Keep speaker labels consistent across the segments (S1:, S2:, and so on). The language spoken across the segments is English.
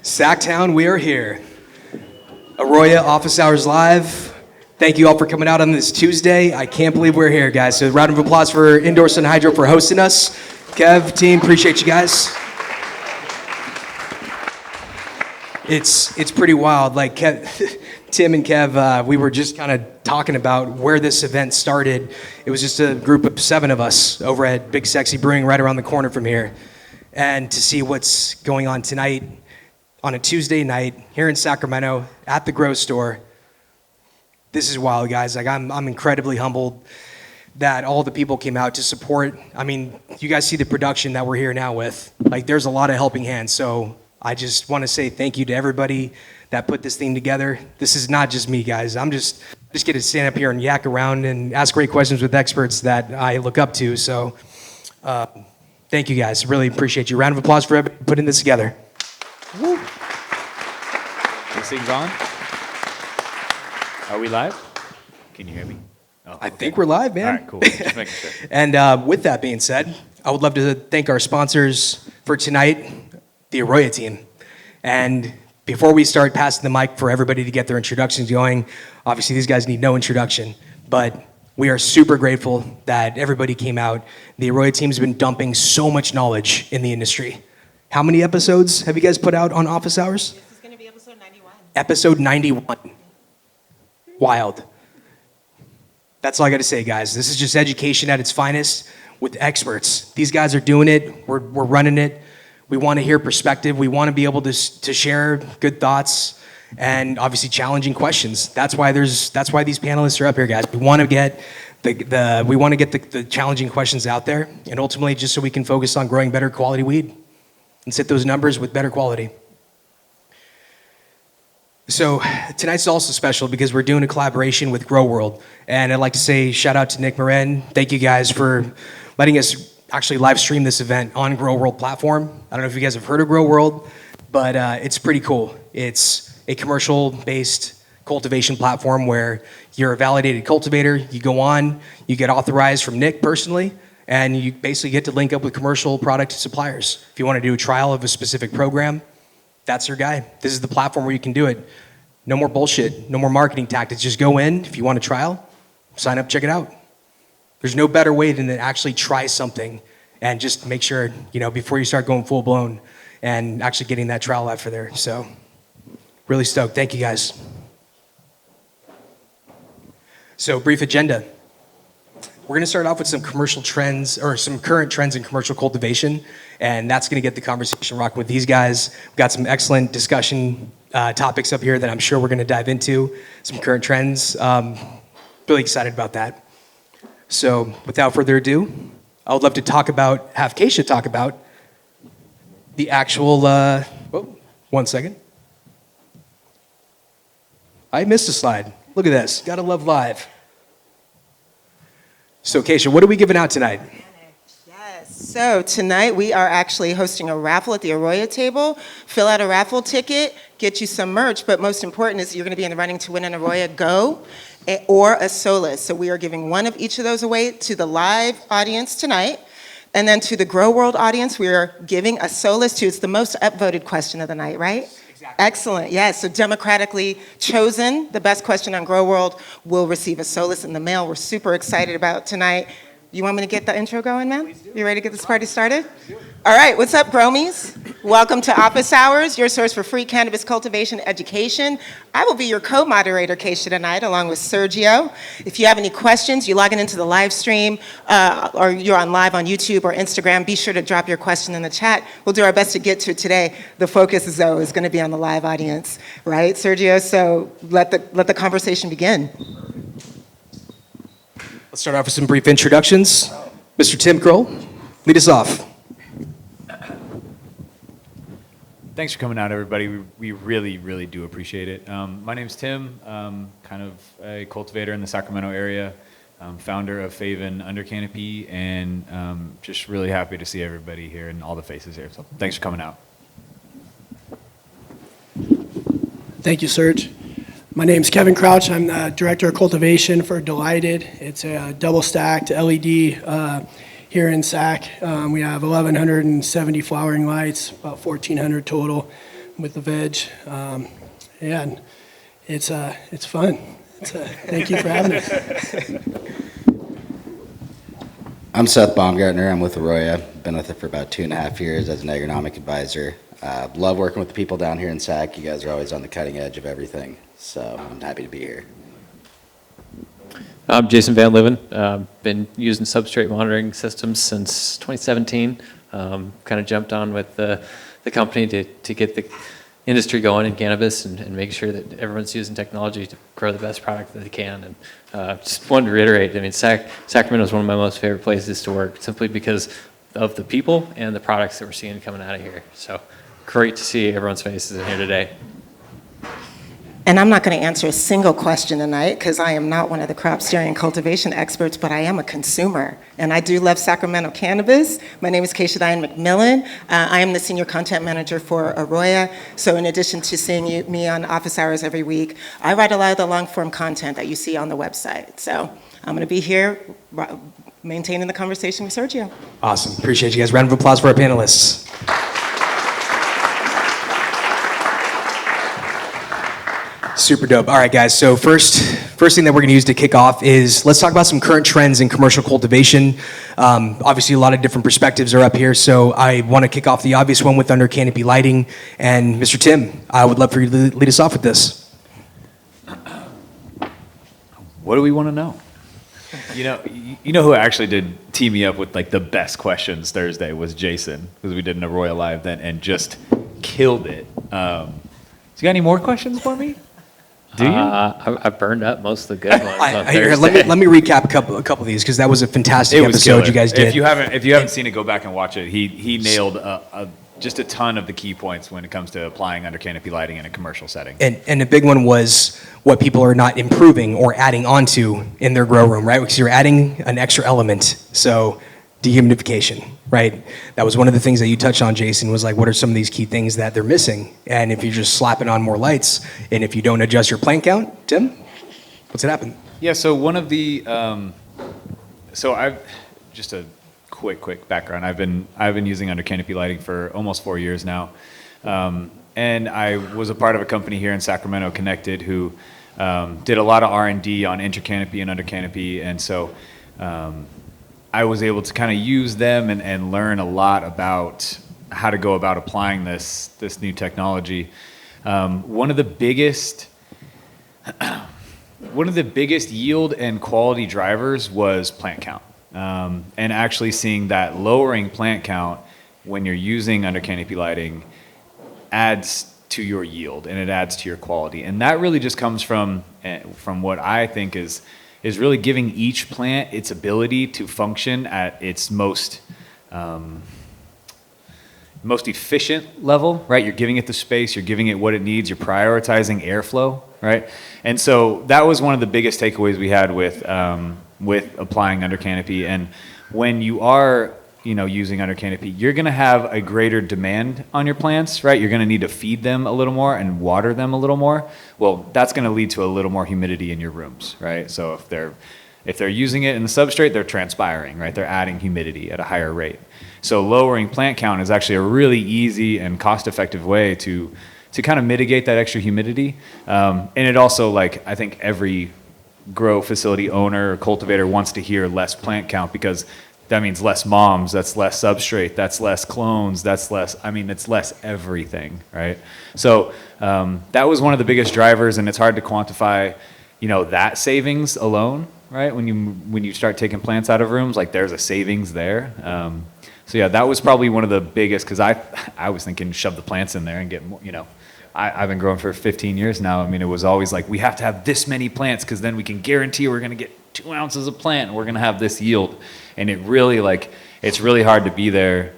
S1: Sacktown, we are here. AROYA Office Hours Live. Thank you all for coming out on this Tuesday. I can't believe we're here, guys. So a round of applause for Indoor Sun Hydro for hosting us. Kev, team, appreciate you guys. It's pretty wild. Like Tim and Kev, we were just kind of talking about where this event started. It was just a group of 7 of us over at Big Sexy Brewing right around the corner from here. And to see what's going on tonight on a Tuesday night here in Sacramento at the Grow Store, this is wild, guys. Like I'm incredibly humbled that all the people came out to support. I mean, you guys see the production that we're here now with. Like there's a lot of helping hands. So I just want to say thank you to everybody that put this thing together. This is not just me, guys. I'm just get to stand up here and yak around and ask great questions with experts that I look up to. So thank you, guys. Really appreciate you. Round of applause for everybody putting this together. Woo.
S2: This thing's on? Are we live? Can you hear me? Oh,
S1: I think we're live, man.
S2: All right, cool. Just making sure.
S1: And with that being said, I would love to thank our sponsors for tonight, the AROYA team. And before we start passing the mic for everybody to get their introductions going, obviously these guys need no introduction, but we are super grateful that everybody came out. The AROYA team's been dumping so much knowledge in the industry. How many episodes have you guys put out on Office Hours?
S3: This is going to be episode 91.
S1: Episode 91. Wild. That's all I got to say, guys. This is just education at its finest with experts. These guys are doing it. We're running it. We want to hear perspective. We want to be able to share good thoughts and obviously challenging questions. That's why these panelists are up here, guys. We want to get the challenging questions out there, and ultimately just so we can focus on growing better quality weed and set those numbers with better quality. So tonight's also special because we're doing a collaboration with Grow World, and I'd like to say shout out to Nick Moran. Thank you guys for letting us actually live stream this event on Grow World platform. I don't know if you guys have heard of Grow World, but it's pretty cool. It's a commercial-based cultivation platform where you're a validated cultivator. You go on, you get authorized from Nick personally, and you basically get to link up with commercial product suppliers. If you want to do a trial of a specific program, that's your guy. This is the platform where you can do it. No more bullshit, no more marketing tactics. Just go in, if you want a trial, sign up, check it out. There's no better way than to actually try something and just make sure, before you start going full blown and actually getting that trial out for there. So really stoked. Thank you, guys. So brief agenda. We're going to start off with some commercial trends or some current trends in commercial cultivation, and that's going to get the conversation rocking with these guys. We've got some excellent discussion topics up here that I'm sure we're going to dive into, some current trends. Really excited about that. So without further ado, I would love to have Kaisha talk about the actual, one second. I missed a slide. Look at this, gotta love live. So Kaisha, what are we giving out tonight?
S3: Yes, so tonight we are actually hosting a raffle at the AROYA table. Fill out a raffle ticket, get you some merch, but most important is you're gonna be in the running to win an AROYA Go or a Solus. So we are giving one of each of those away to the live audience tonight. And then to the Grow World audience, we are giving a Solus to, it's the most upvoted question of the night, right? Exactly. Excellent, yes. So democratically chosen, the best question on Grow World will receive a Solus in the mail. We're super excited about tonight. You want me to get the intro going, man? You ready to get this party started? All right, what's up, Bromies? Welcome to Office Hours, your source for free cannabis cultivation education. I will be your co-moderator, Kaisha, tonight, along with Sergio. If you have any questions, you're logging into the live stream, or you're on live on YouTube or Instagram, be sure to drop your question in the chat. We'll do our best to get to it today. The focus, though, is going to be on the live audience, right, Sergio? So let the conversation begin.
S1: Let's start off with some brief introductions. Mr. Tim Crowell, lead us off.
S2: Thanks for coming out, everybody. We really, really do appreciate it. My name's Tim, kind of a cultivator in the Sacramento area, founder of Faven Under Canopy, and just really happy to see everybody here and all the faces here. So thanks for coming out.
S4: Thank you, Serge. My name's Kevin Crouch. I'm the Director of Cultivation for Delighted. It's a double-stacked LED here in Sac. We have 1,170 flowering lights, about 1,400 total. with the veg. Yeah, and it's fun. Thank you for having us.
S5: I'm Seth Baumgartner. I'm with AROYA. Been with it for about 2.5 years as an agronomic advisor. Love working with the people down here in Sac. You guys are always on the cutting edge of everything, so I'm happy to be here.
S6: I'm Jason Van Leuven. Been using substrate monitoring systems since 2017. Kind of jumped on with the company to get the industry going in cannabis and make sure that everyone's using technology to grow the best product that they can. And just wanted to reiterate, I mean, Sacramento is one of my most favorite places to work simply because of the people and the products that we're seeing coming out of here. So great to see everyone's faces in here today.
S3: And I'm not going to answer a single question tonight because I am not one of the crop steering and cultivation experts, but I am a consumer. And I do love Sacramento cannabis. My name is Kaisha McMillan. I am the Senior Content Manager for AROYA. So in addition to seeing me on office hours every week, I write a lot of the long-form content that you see on the website. So I'm going to be here maintaining the conversation with Sergio.
S1: Awesome. Appreciate you guys. Round of applause for our panelists. Super dope. All right, guys. So first thing that we're going to use to kick off is let's talk about some current trends in commercial cultivation. Obviously, a lot of different perspectives are up here. So I want to kick off the obvious one with under canopy lighting. And Mr. Tim, I would love for you to lead us off with this.
S2: What do we want to know? You know who actually did tee me up with like the best questions Thursday was Jason, because we did an AROYA Live then and just killed it. So you got any more questions for me? Do you?
S6: I burned up most of the good ones on
S1: Here,
S6: Thursday.
S1: let me recap a couple of these because that was a fantastic
S2: It was
S1: episode
S2: killer.
S1: you guys did.
S2: If you haven't seen it, go back and watch it. He nailed just a ton of the key points when it comes to applying under canopy lighting in a commercial setting.
S1: And the big one was what people are not improving or adding onto in their grow room, right? Because you're adding an extra element. So dehumidification, right? That was one of the things that you touched on, Jason, was like, what are some of these key things that they're missing? And if you're just slapping on more lights, and if you don't adjust your plant count, Tim, what's it happen?
S2: Yeah, so one of the, so I've, just a quick background. I've been using under canopy lighting for almost 4 years now. And I was a part of a company here in Sacramento, Connected, who did a lot of R&D on intercanopy and under canopy. And so I was able to kind of use them and learn a lot about how to go about applying this new technology. One of the biggest yield and quality drivers was plant count. And actually seeing that lowering plant count when you're using under canopy lighting adds to your yield and it adds to your quality. And that really just comes from what I think is really giving each plant its ability to function at its most efficient level, right? You're giving it the space, you're giving it what it needs, you're prioritizing airflow, right? And so that was one of the biggest takeaways we had with applying under canopy. And when you are using under canopy, you're going to have a greater demand on your plants, right? You're going to need to feed them a little more and water them a little more. Well, that's going to lead to a little more humidity in your rooms, right? So if they're using it in the substrate, they're transpiring, right? They're adding humidity at a higher rate. So lowering plant count is actually a really easy and cost-effective way to kind of mitigate that extra humidity. And it also, I think every grow facility owner or cultivator wants to hear less plant count because that means less moms, that's less substrate, that's less clones, it's less everything, right? So that was one of the biggest drivers, and it's hard to quantify, that savings alone, right? When you start taking plants out of rooms, there's a savings there. So yeah, that was probably one of the biggest, because I was thinking shove the plants in there and get more, I've been growing for 15 years now. It was always we have to have this many plants because then we can guarantee we're going to get 2 ounces of plant and we're going to have this yield. And it really, it's really hard to be there.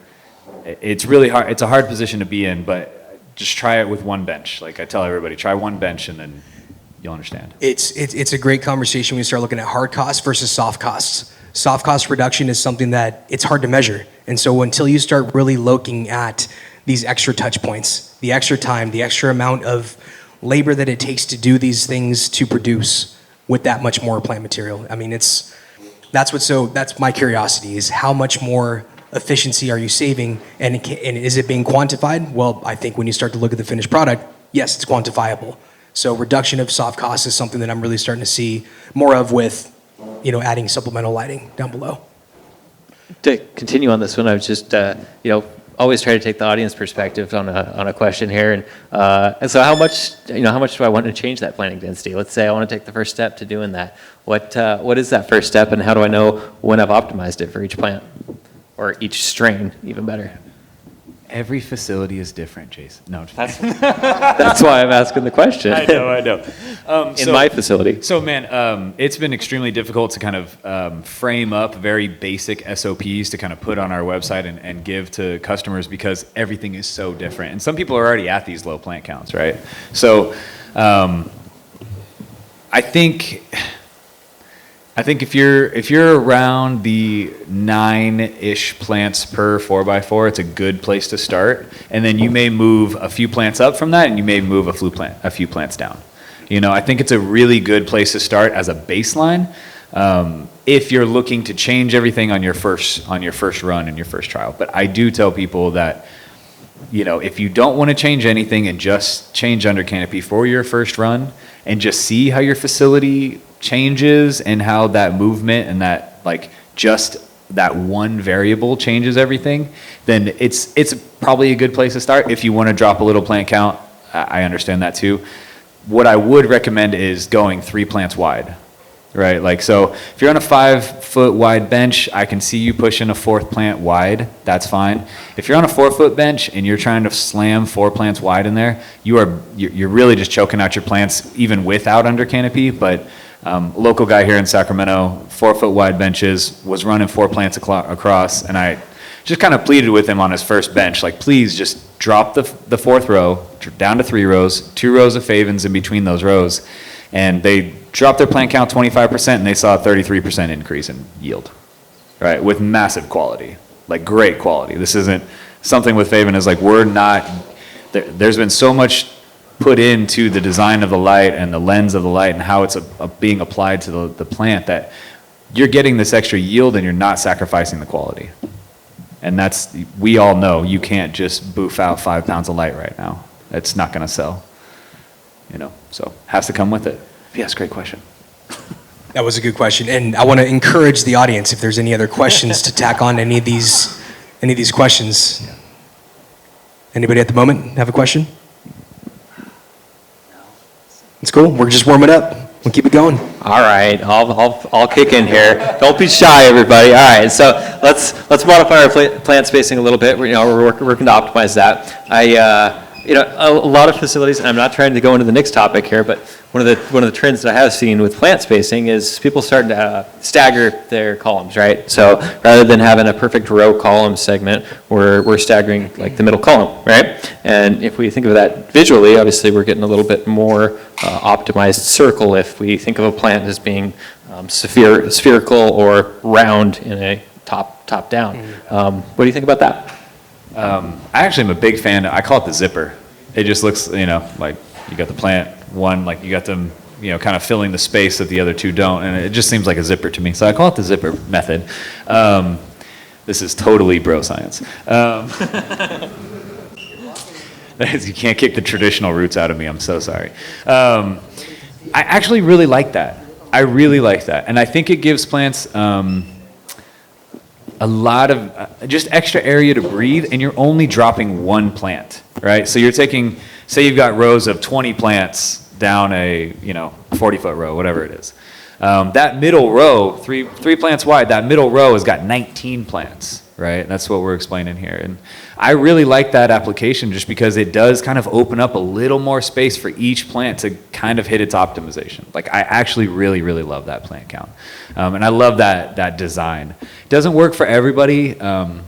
S2: It's really hard. It's a hard position to be in, but just try it with one bench. I tell everybody, try one bench and then you'll understand.
S1: It's a great conversation when you start looking at hard costs versus soft costs. Soft cost reduction is something that it's hard to measure. And so until you start really looking at these extra touch points, the extra time, the extra amount of labor that it takes to do these things to produce with that much more plant material. That's my curiosity is how much more efficiency are you saving, and, and is it being quantified? Well, I think when you start to look at the finished product, yes, it's quantifiable. So reduction of soft costs is something that I'm really starting to see more of with, adding supplemental lighting down below.
S6: To continue on this one, I was just, always try to take the audience perspective on a question here. And so how much do I want to change that planting density? Let's say I want to take the first step to doing that. What is that first step, and how do I know when I've optimized it for each plant or each strain, even better?
S2: Every facility is different, Jason. No,
S6: That's why I'm asking the question.
S2: I know.
S6: In my facility.
S2: So, man, it's been extremely difficult to kind of frame up very basic SOPs to kind of put on our website and give to customers because everything is so different. And some people are already at these low plant counts, right? So, I think if you're around the 9-ish plants per 4x4, it's a good place to start. And then you may move a few plants up from that, and you may move a few plants down. I think it's a really good place to start as a baseline. If you're looking to change everything on your first run and your first trial. But I do tell people that, if you don't want to change anything and just change under canopy for your first run and just see how your facility changes and how that movement and that just that one variable changes everything, then it's probably a good place to start. If you want to drop a little plant count, I understand that too. What I would recommend is going 3 plants wide, right? So if you're on a 5-foot wide bench, I can see you pushing a 4th plant wide. That's fine. If you're on a 4-foot bench and you're trying to slam 4 plants wide in there, you're really just choking out your plants even without under canopy. But local guy here in Sacramento, 4-foot wide benches, was running 4 plants across, and I just kind of pleaded with him on his first bench, please just drop the 4th row down to 3 rows, 2 rows of favens in between those rows, and they dropped their plant count 25%, and they saw a 33% increase in yield, right, with massive quality, great quality. This isn't something with faven is we're not, there's been so much put into the design of the light and the lens of the light and how it's being applied to the plant that you're getting this extra yield and you're not sacrificing the quality. And we all know you can't just boof out 5 pounds of light right now. It's not going to sell, so has to come with it. Yes, great question.
S1: That was a good question, and I want to encourage the audience if there's any other questions to tack on any of these questions. Yeah. Anybody at the moment have a question? It's cool. We're just warming up. We'll keep it going.
S6: All right, I'll kick in here. Don't be shy, everybody. All right, so let's modify our plant spacing a little bit. We're working to optimize that. A lot of facilities, and I'm not trying to go into the next topic here, but one of the trends that I have seen with plant spacing is people starting to stagger their columns, right? So rather than having a perfect row column segment, we're staggering the middle column, right? And if we think of that visually, obviously we're getting a little bit more optimized circle if we think of a plant as being spherical or round in a top down. What do you think about that?
S2: I actually am a big fan. I call it the zipper. It just looks, like you got the plant one, you got them, kind of filling the space that the other two don't, and it just seems like a zipper to me. So I call it the zipper method. This is totally bro science. You can't kick the traditional roots out of me. I'm so sorry. I actually really like that. I really like that, and I think it gives plants a lot of just extra area to breathe, and you're only dropping 1 plant, right? So you're taking, say you've got rows of 20 plants down a 40-foot row, whatever it is. That middle row, three plants wide, that middle row has got 19 plants, right? That's what we're explaining here. And I really like that application just because it does kind of open up a little more space for each plant to kind of hit its optimization. I actually really, really love that plant count. And I love that design. It doesn't work for everybody. I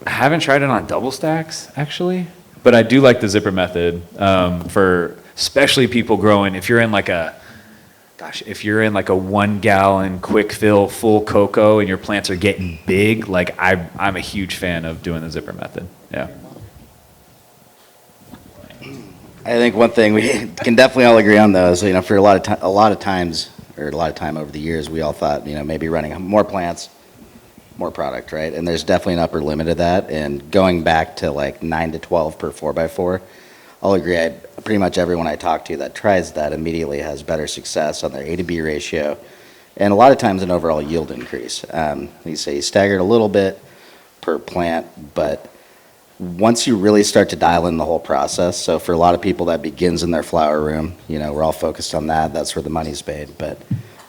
S2: haven't tried it on double stacks, actually, but I do like the zipper method for especially people growing. If you're in if you're in a 1-gallon quick fill full cocoa and your plants are getting big, I'm a huge fan of doing the zipper method. Yeah.
S5: I think one thing we can definitely all agree on though is, for a lot of time over the years, we all thought, maybe running more plants more product, right? And there's definitely an upper limit of that. And going back to like 9 to 12 per 4x4, I'll agree. Pretty much everyone I talk to that tries that immediately has better success on their A to B ratio, and a lot of times an overall yield increase. You say staggered a little bit per plant, but once you really start to dial in the whole process, so for a lot of people that begins in their flower room, we're all focused on that. That's where the money's made. But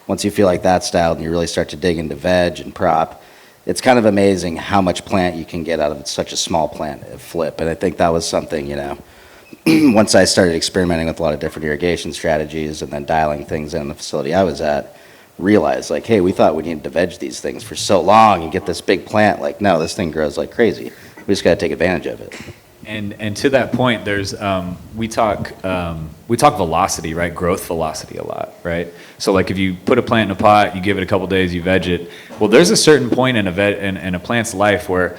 S5: once you feel like that's dialed and you really start to dig into veg and prop, it's kind of amazing how much plant you can get out of such a small plant flip. And I think that was something, once I started experimenting with a lot of different irrigation strategies and then dialing things in the facility I was at, realized like, hey, we thought we needed to veg these things for so long and get this big plant. Like, no, this thing grows like crazy. We just got to take advantage of it.
S2: And to that point, there's we talk velocity, right? Growth velocity a lot, right? So like if you put a plant in a pot, you give it a couple days, you veg it. Well, there's a certain point in a plant's life where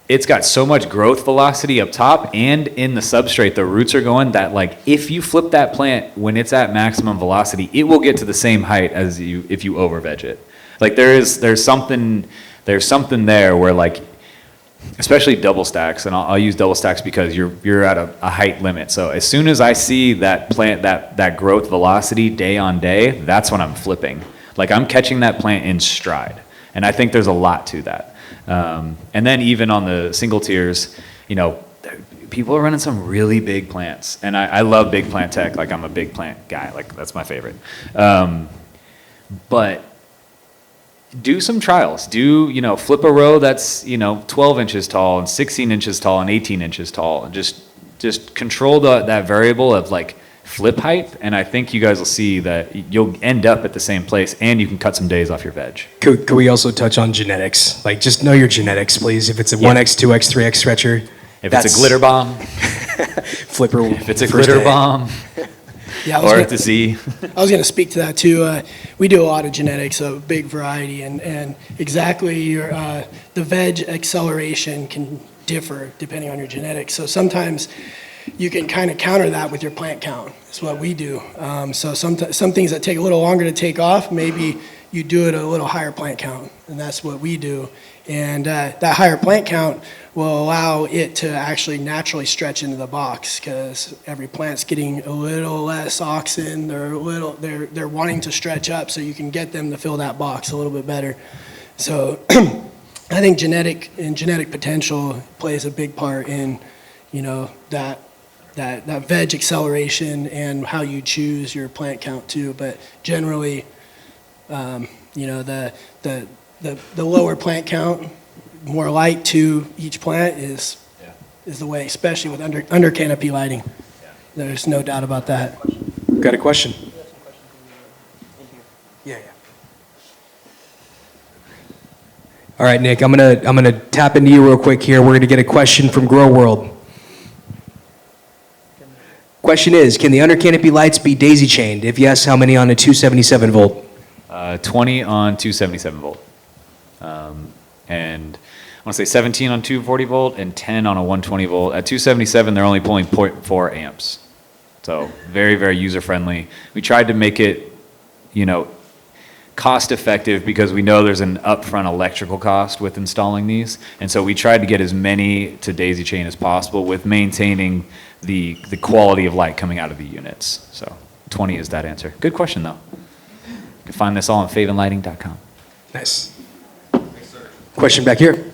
S2: it's got so much growth velocity up top and in the substrate, the roots are going, that like if you flip that plant when it's at maximum velocity, it will get to the same height as if you over veg it. Like there's something there where like, especially double stacks, and I'll use double stacks because you're at a height limit. So as soon as I see that plant, that growth velocity day on day, that's when I'm flipping. Like I'm catching that plant in stride. And I think there's a lot to that. And then even on the single tiers, people are running some really big plants. And I love big plant tech. Like I'm a big plant guy. Like that's my favorite. But do some trials. Flip a row that's 12 inches tall and 16 inches tall and 18 inches tall, and just control that variable of like flip height, and I think you guys will see that you'll end up at the same place, and you can cut some days off your veg.
S1: Could we also touch on genetics? Like, just know your genetics, please. If it's a 1x, 2x, 3x stretcher,
S2: if it's a glitter bomb,
S1: flipper.
S2: If it's a glitter bomb,
S4: Yeah,
S2: or at the Z.
S4: I was going to speak to that too. We do a lot of genetics, a big variety, and exactly the veg acceleration can differ depending on your genetics. So sometimes you can kind of counter that with your plant count. That's what we do. So some things that take a little longer to take off, maybe you do it at a little higher plant count, and that's what we do. And that higher plant count will allow it to actually naturally stretch into the box, because every plant's getting a little less oxen. They're wanting to stretch up, so you can get them to fill that box a little bit better. So I think genetic potential plays a big part in that veg acceleration and how you choose your plant count too. But generally, the lower plant count, more light to each plant is the way, especially with under canopy lighting. There's no doubt about that.
S1: Got a question? Yeah. All right, Nick, I'm gonna tap into you real quick here. We're gonna get a question from Grow World. Question is, can the under canopy lights be daisy chained? If yes, how many on a 277 volt?
S2: 20 on 277 volt. And I want to say 17 on 240 volt and 10 on a 120 volt. At 277, they're only pulling 0.4 amps. So very, very user friendly. We tried to make it, cost effective, because we know there's an upfront electrical cost with installing these. And so we tried to get as many to daisy chain as possible with maintaining the quality of light coming out of the units. So 20 is that answer. Good question though. You can find this all on favenlighting.com.
S1: Nice. Question back here.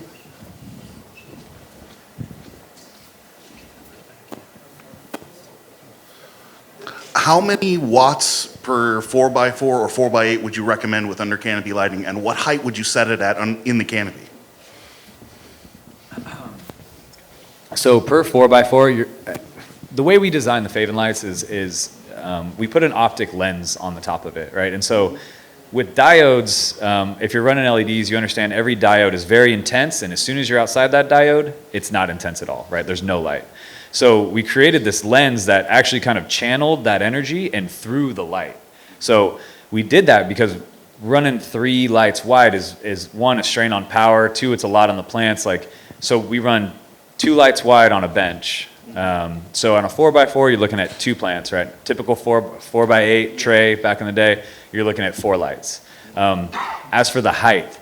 S7: How many watts per 4x4 or 4x8 would you recommend with under canopy lighting, and what height would you set it at in the canopy?
S2: So per 4x4, the way we design the Faven lights is we put an optic lens on the top of it, right? And so with diodes, if you're running LEDs, you understand every diode is very intense, and as soon as you're outside that diode, it's not intense at all, right? There's no light. So we created this lens that actually kind of channeled that energy and through the light. So we did that because running 3 lights wide is one, a strain on power, 2, it's a lot on the plants. So we run 2 lights wide on a bench. So on a 4x4, you're looking at 2 plants, right? Typical 4x8 tray back in the day, you're looking at 4 lights. As for the height,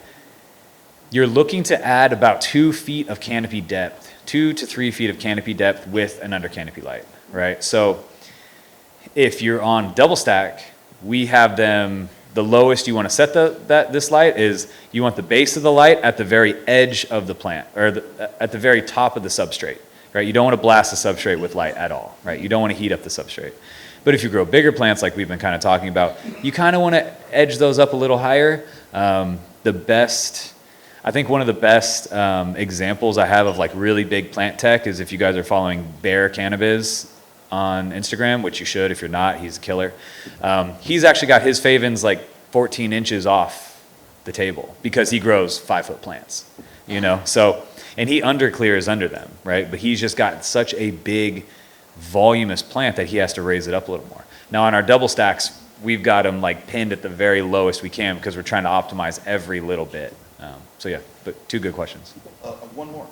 S2: you're looking to add about 2 feet of canopy depth, 2 to 3 feet of canopy depth with an under canopy light, right? So if you're on double stack, we have them, the lowest you want to set this light is you want the base of the light at the very edge of the plant, or at the very top of the substrate, right? You don't want to blast the substrate with light at all, right? You don't want to heat up the substrate. But if you grow bigger plants like we've been kind of talking about, you kind of want to edge those up a little higher. I think one of the best examples I have of like really big plant tech is if you guys are following Bear Cannabis on Instagram, which you should. If you're not, he's a killer. He's actually got his Favens like 14 inches off the table because he grows 5-foot plants, you know? So, and he underclears under them, right? But he's just got such a big voluminous plant that he has to raise it up a little more. Now on our double stacks, we've got them like pinned at the very lowest we can because we're trying to optimize every little bit. So yeah, but 2 good questions.
S7: One more.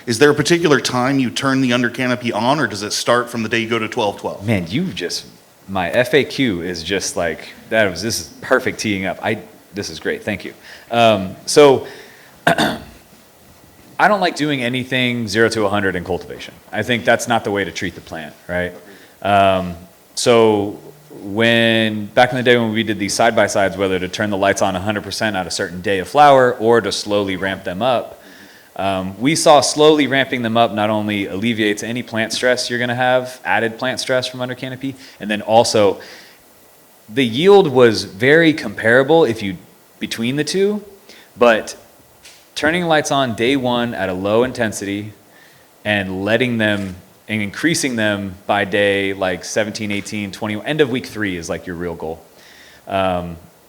S7: Is there a particular time you turn the under canopy on, or does it start from the day you go to 12/12?
S2: Man, my FAQ is just like, this is perfect teeing up. This is great, thank you. So I don't like doing anything 0 to 100 in cultivation. I think that's not the way to treat the plant, right? So back in the day when we did these side-by-sides, whether to turn the lights on 100% at a certain day of flower or to slowly ramp them up, we saw slowly ramping them up not only alleviates any plant stress you're going to have, added plant stress from under canopy, and then also the yield was very comparable between the two, but turning lights on day 1 at a low intensity and letting them and increasing them by day like 17, 18, 20, end of week 3 is like your real goal.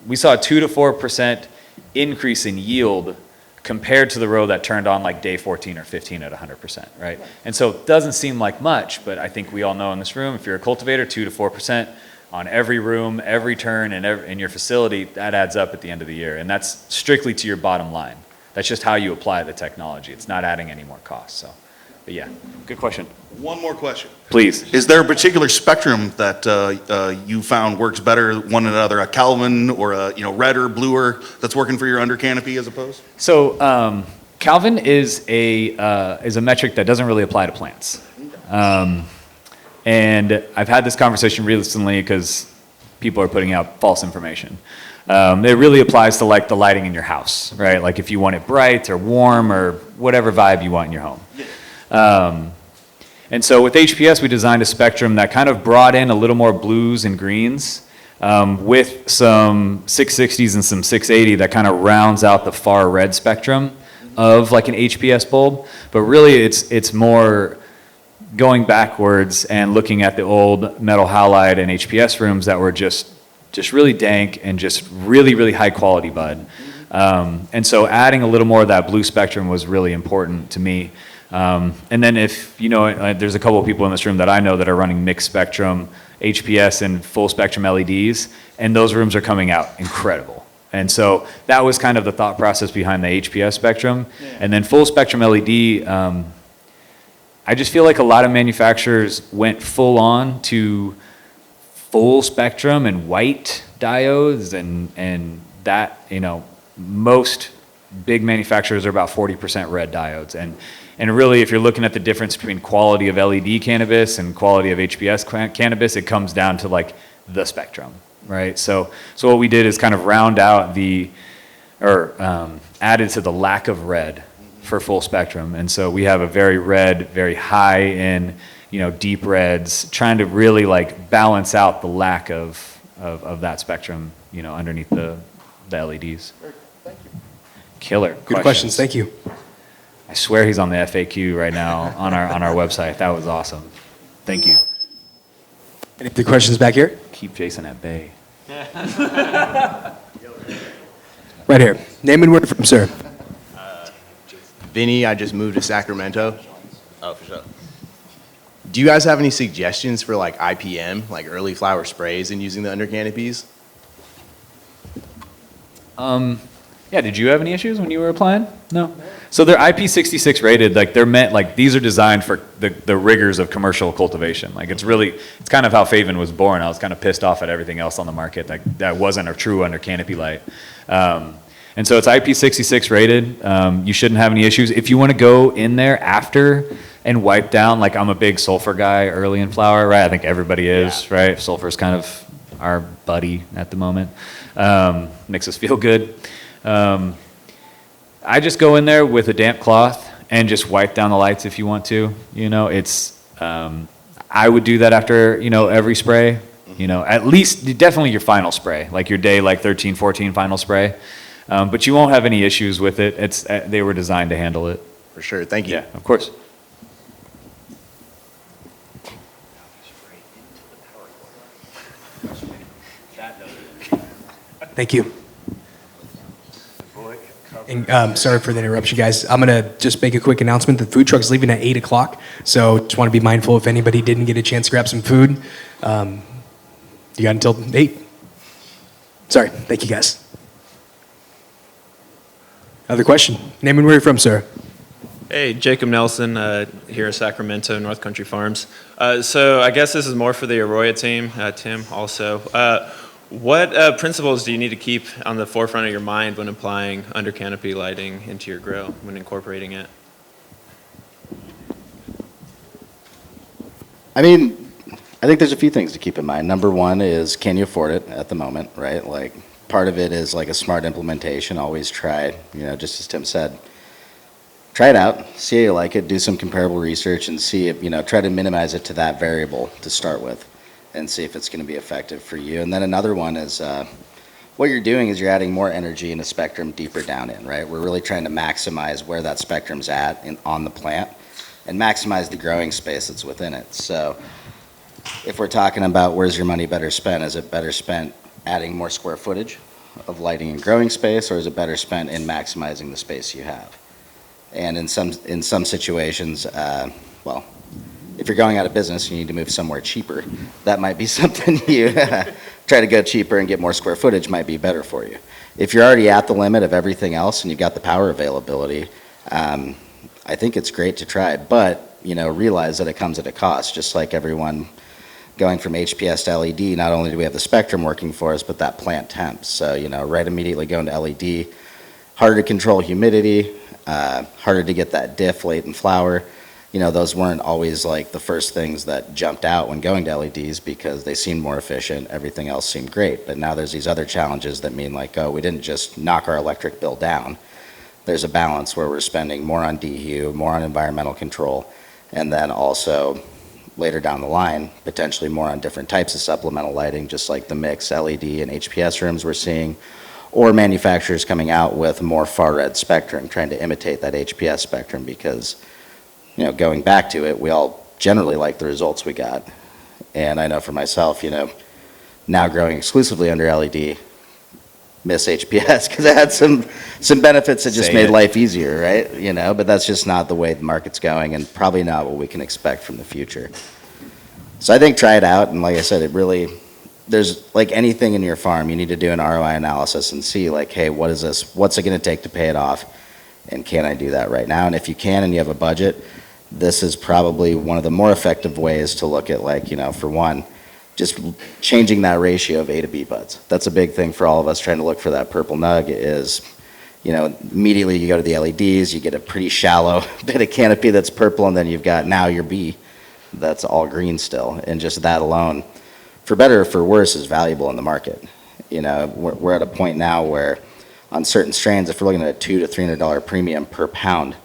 S2: We saw a 2 to 4% increase in yield compared to the row that turned on like day 14 or 15 at 100%, right? And so it doesn't seem like much, but I think we all know in this room, if you're a cultivator, 2 to 4% on every room, every turn, and in your facility, that adds up at the end of the year. And that's strictly to your bottom line. That's just how you apply the technology. It's not adding any more costs, so. But yeah, good question.
S7: One more question.
S2: Please.
S7: Is there a particular spectrum that you found works better one than another, a Calvin or a redder, bluer that's working for your under canopy as opposed?
S2: So Calvin is a metric that doesn't really apply to plants. And I've had this conversation recently because people are putting out false information. It really applies to like the lighting in your house, right? Like if you want it bright or warm or whatever vibe you want in your home. And so with HPS, we designed a spectrum that kind of brought in a little more blues and greens with some 660s and some 680 that kind of rounds out the far red spectrum of like an HPS bulb. But really it's more going backwards and looking at the old metal halide and HPS rooms that were just really dank and just really, really high quality bud. And so adding a little more of that blue spectrum was really important to me. And then if, there's a couple of people in this room that I know that are running mixed spectrum, HPS and full spectrum LEDs, and those rooms are coming out incredible. And so that was kind of the thought process behind the HPS spectrum. Yeah. And then full spectrum LED, I just feel like a lot of manufacturers went full on to full spectrum and white diodes and that, most big manufacturers are about 40% red diodes. And really, if you're looking at the difference between quality of LED cannabis and quality of HPS cannabis, it comes down to like the spectrum, right? So what we did is kind of round out added to the lack of red for full spectrum. And so we have a very red, very high in, deep reds, trying to really like balance out the lack of that spectrum, underneath the LEDs.
S7: Thank you.
S2: Killer.
S1: Good questions. Thank you.
S2: I swear he's on the FAQ right now on our website. That was awesome. Thank you.
S1: Any other questions back here?
S2: Keep Jason at bay.
S1: Right here. Name and where from, sir.
S8: Vinny, I just moved to Sacramento. Oh, for sure. Do you guys have any suggestions for like IPM, like early flower sprays and using the under canopies?
S2: Yeah, did you have any issues when you were applying? No. So they're IP66 rated, like they're meant, like these are designed for the rigors of commercial cultivation. Like it's kind of how Faven was born. I was kind of pissed off at everything else on the market that wasn't a true under canopy light. And And so it's IP66 rated. You shouldn't have any issues. If you want to go in there after and wipe down, like I'm a big sulfur guy early in flower, right? I think everybody is, right? Sulfur is kind of our buddy at the moment. Makes us feel good. I just go in there with a damp cloth and just wipe down the lights if you want to. You know, I would do that after, every spray. At least definitely your final spray, like your day, like 13, 14 final spray. But you won't have any issues with it. They were designed to handle it.
S8: For sure. Thank you.
S2: Yeah, of course.
S1: Thank you. And sorry for the interruption, guys. I'm going to just make a quick announcement. The food truck's leaving at 8 o'clock, so just want to be mindful if anybody didn't get a chance to grab some food. You got until 8. Sorry. Thank you, guys. Other question? Name and where you're from, sir.
S9: Hey, Jacob Nelson, here at Sacramento, North Country Farms. So I guess this is more for the AROYA team, Tim also. What principles do you need to keep on the forefront of your mind when applying under canopy lighting into your grow, when incorporating it?
S5: I mean, I think there's a few things to keep in mind. Number one is, can you afford it at the moment, right? Like, part of it is like a smart implementation. Always try, just as Tim said, try it out, see how you like it, do some comparable research and see if, try to minimize it to that variable to start with and see if it's going to be effective for you. And then another one is what you're doing is you're adding more energy in a spectrum deeper down in, right? We're really trying to maximize where that spectrum's at on the plant and maximize the growing space that's within it. So if we're talking about where's your money better spent, is it better spent adding more square footage of lighting and growing space, or is it better spent in maximizing the space you have? And in some situations, if you're going out of business, you need to move somewhere cheaper. That might be something you try to go cheaper and get more square footage might be better for you. If you're already at the limit of everything else and you've got the power availability, I think it's great to try, but realize that it comes at a cost, just like everyone going from HPS to LED. Not only do we have the spectrum working for us, but that plant temp. So, right immediately going to LED, harder to control humidity, harder to get that diff late in flower. Those weren't always like the first things that jumped out when going to LEDs because they seemed more efficient, everything else seemed great. But now there's these other challenges that mean like, we didn't just knock our electric bill down. There's a balance where we're spending more on DHU, more on environmental control, and then also later down the line, potentially more on different types of supplemental lighting, just like the mix LED and HPS rooms we're seeing, or manufacturers coming out with more far red spectrum, trying to imitate that HPS spectrum because going back to it, we all generally like the results we got. And I know for myself, now growing exclusively under LED, miss HPS because it had some benefits that just made life easier, right? But that's just not the way the market's going and probably not what we can expect from the future. So I think try it out. And like I said, there's like anything in your farm, you need to do an ROI analysis and see like, hey, what's it going to take to pay it off? And can I do that right now? And if you can and you have a budget, this is probably one of the more effective ways to look at like, for one, just changing that ratio of A to B buds. That's a big thing for all of us trying to look for that purple nug is, immediately you go to the LEDs, you get a pretty shallow bit of canopy that's purple, and then you've got now your B that's all green still. And just that alone, for better or for worse, is valuable in the market. We're at a point now where on certain strains, if we're looking at a $200 to $300 premium per pound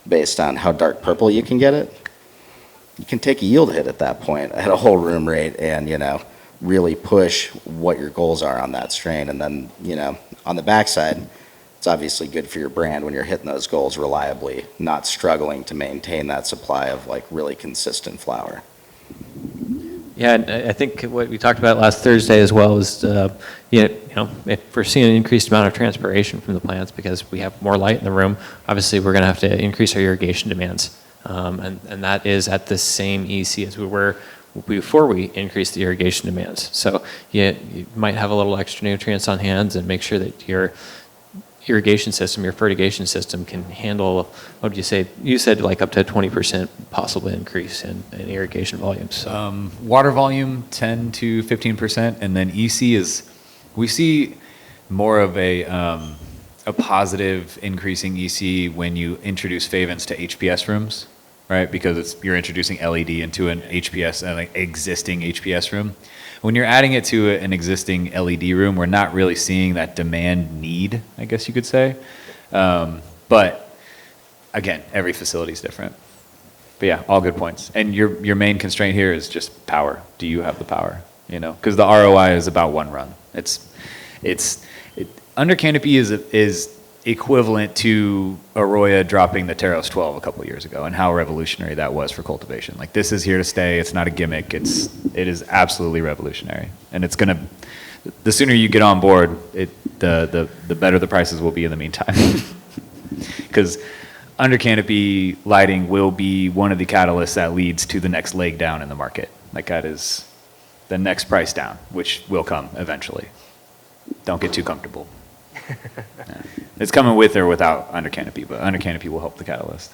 S5: based on how dark purple you can get it, you can take a yield hit at that point at a whole room rate and, really push what your goals are on that strain. And then, on the backside, it's obviously good for your brand when you're hitting those goals reliably, not struggling to maintain that supply of like really consistent flower.
S6: Yeah, and I think what we talked about last Thursday as well is, if we're seeing an increased amount of transpiration from the plants because we have more light in the room, obviously we're going to have to increase our irrigation demands. And that is at the same EC as we were before we increased the irrigation demands. So you might have a little extra nutrients on hand and make sure that your irrigation system, your fertigation system can handle, what did you say? You said like up to 20% possible increase in irrigation volumes. So.
S2: Water volume, 10 to 15%, and then EC we see more of a a positive increasing EC when you introduce Favens to HPS rooms, right? Because you're introducing LED into an HPS, an existing HPS room. When you're adding it to an existing LED room, we're not really seeing that demand need, I guess you could say. But again, every facility is different. But yeah, all good points. And your main constraint here is just power. Do you have the power? You know, because the ROI is about one run. Under canopy is equivalent to AROYA dropping the Teros 12 a couple of years ago, and how revolutionary that was for cultivation. Like, this is here to stay. It's not a gimmick. It is absolutely revolutionary, and it's gonna. The sooner you get on board, the better the prices will be in the meantime. Because under canopy lighting will be one of the catalysts that leads to the next leg down in the market. Like, that is the next price down, which will come eventually. Don't get too comfortable. Yeah. It's coming with or without under canopy, but under canopy will help the catalyst.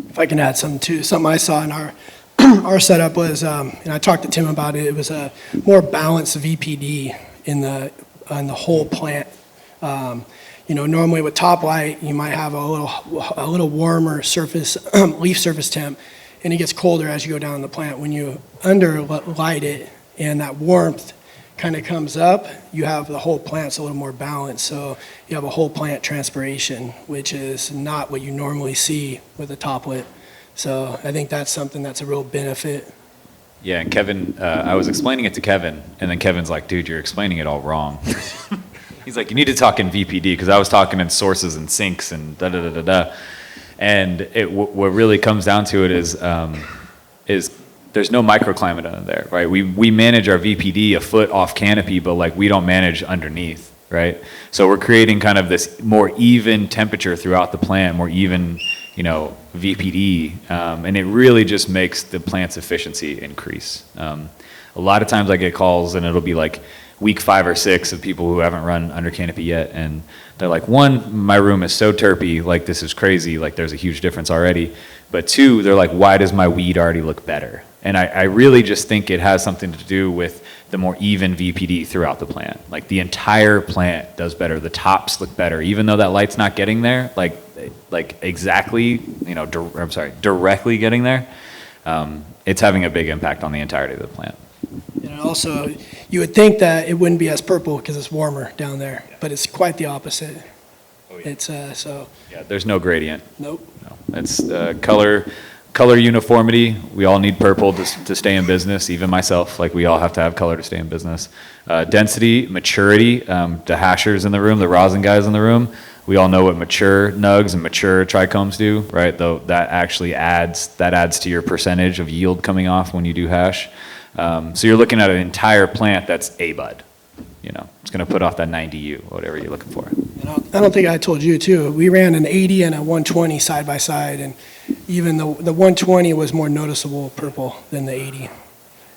S4: If I can add something too, something I saw in our setup was, and I talked to Tim about it, it was a more balanced VPD on the whole plant. You know, normally with top light, you might have a little warmer surface, leaf surface temp, and it gets colder as you go down the plant. When you under light it and that warmth kind of comes up, you have the whole plant's a little more balanced. So you have a whole plant transpiration, which is not what you normally see with a top lit. So I think that's something that's a real benefit.
S2: Yeah, and Kevin, I was explaining it to Kevin, and then Kevin's like, dude, you're explaining it all wrong. He's like, you need to talk in VPD, because I was talking in sources and sinks and da-da-da-da-da. And what really comes down to it is there's no microclimate under there, right? We manage our VPD a foot off canopy, but like, we don't manage underneath, right? So we're creating kind of this more even temperature throughout the plant, more even, you know, VPD, and it really just makes the plant's efficiency increase. A lot of times I get calls and it'll be like week 5 or 6 of people who haven't run under canopy yet, and they're like, 1, my room is so terpy, like, this is crazy, like, there's a huge difference already. But 2, they're like, why does my weed already look better? And I really just think it has something to do with the more even VPD throughout the plant. Like, the entire plant does better. The tops look better, even though that light's not getting there, like exactly, you know, directly getting there. It's having a big impact on the entirety of the plant.
S4: And also, you would think that it wouldn't be as purple because it's warmer down there, but it's quite the opposite.
S2: Oh, yeah.
S4: It's so.
S2: Yeah, there's no gradient.
S4: Nope.
S2: No, it's color uniformity. We all need purple to stay in business, even myself. Like, we all have to have color to stay in business. Density, maturity, the hashers in the room, the rosin guys in the room, we all know what mature nugs and mature trichomes do, right? Though that actually adds to your percentage of yield coming off when you do hash. So you're looking at an entire plant that's A bud. You know, it's going to put off that 90U, whatever you're looking for.
S4: I don't think I told you too. We ran an 80 and a 120 side by side, and even the 120 was more noticeable purple than the 80,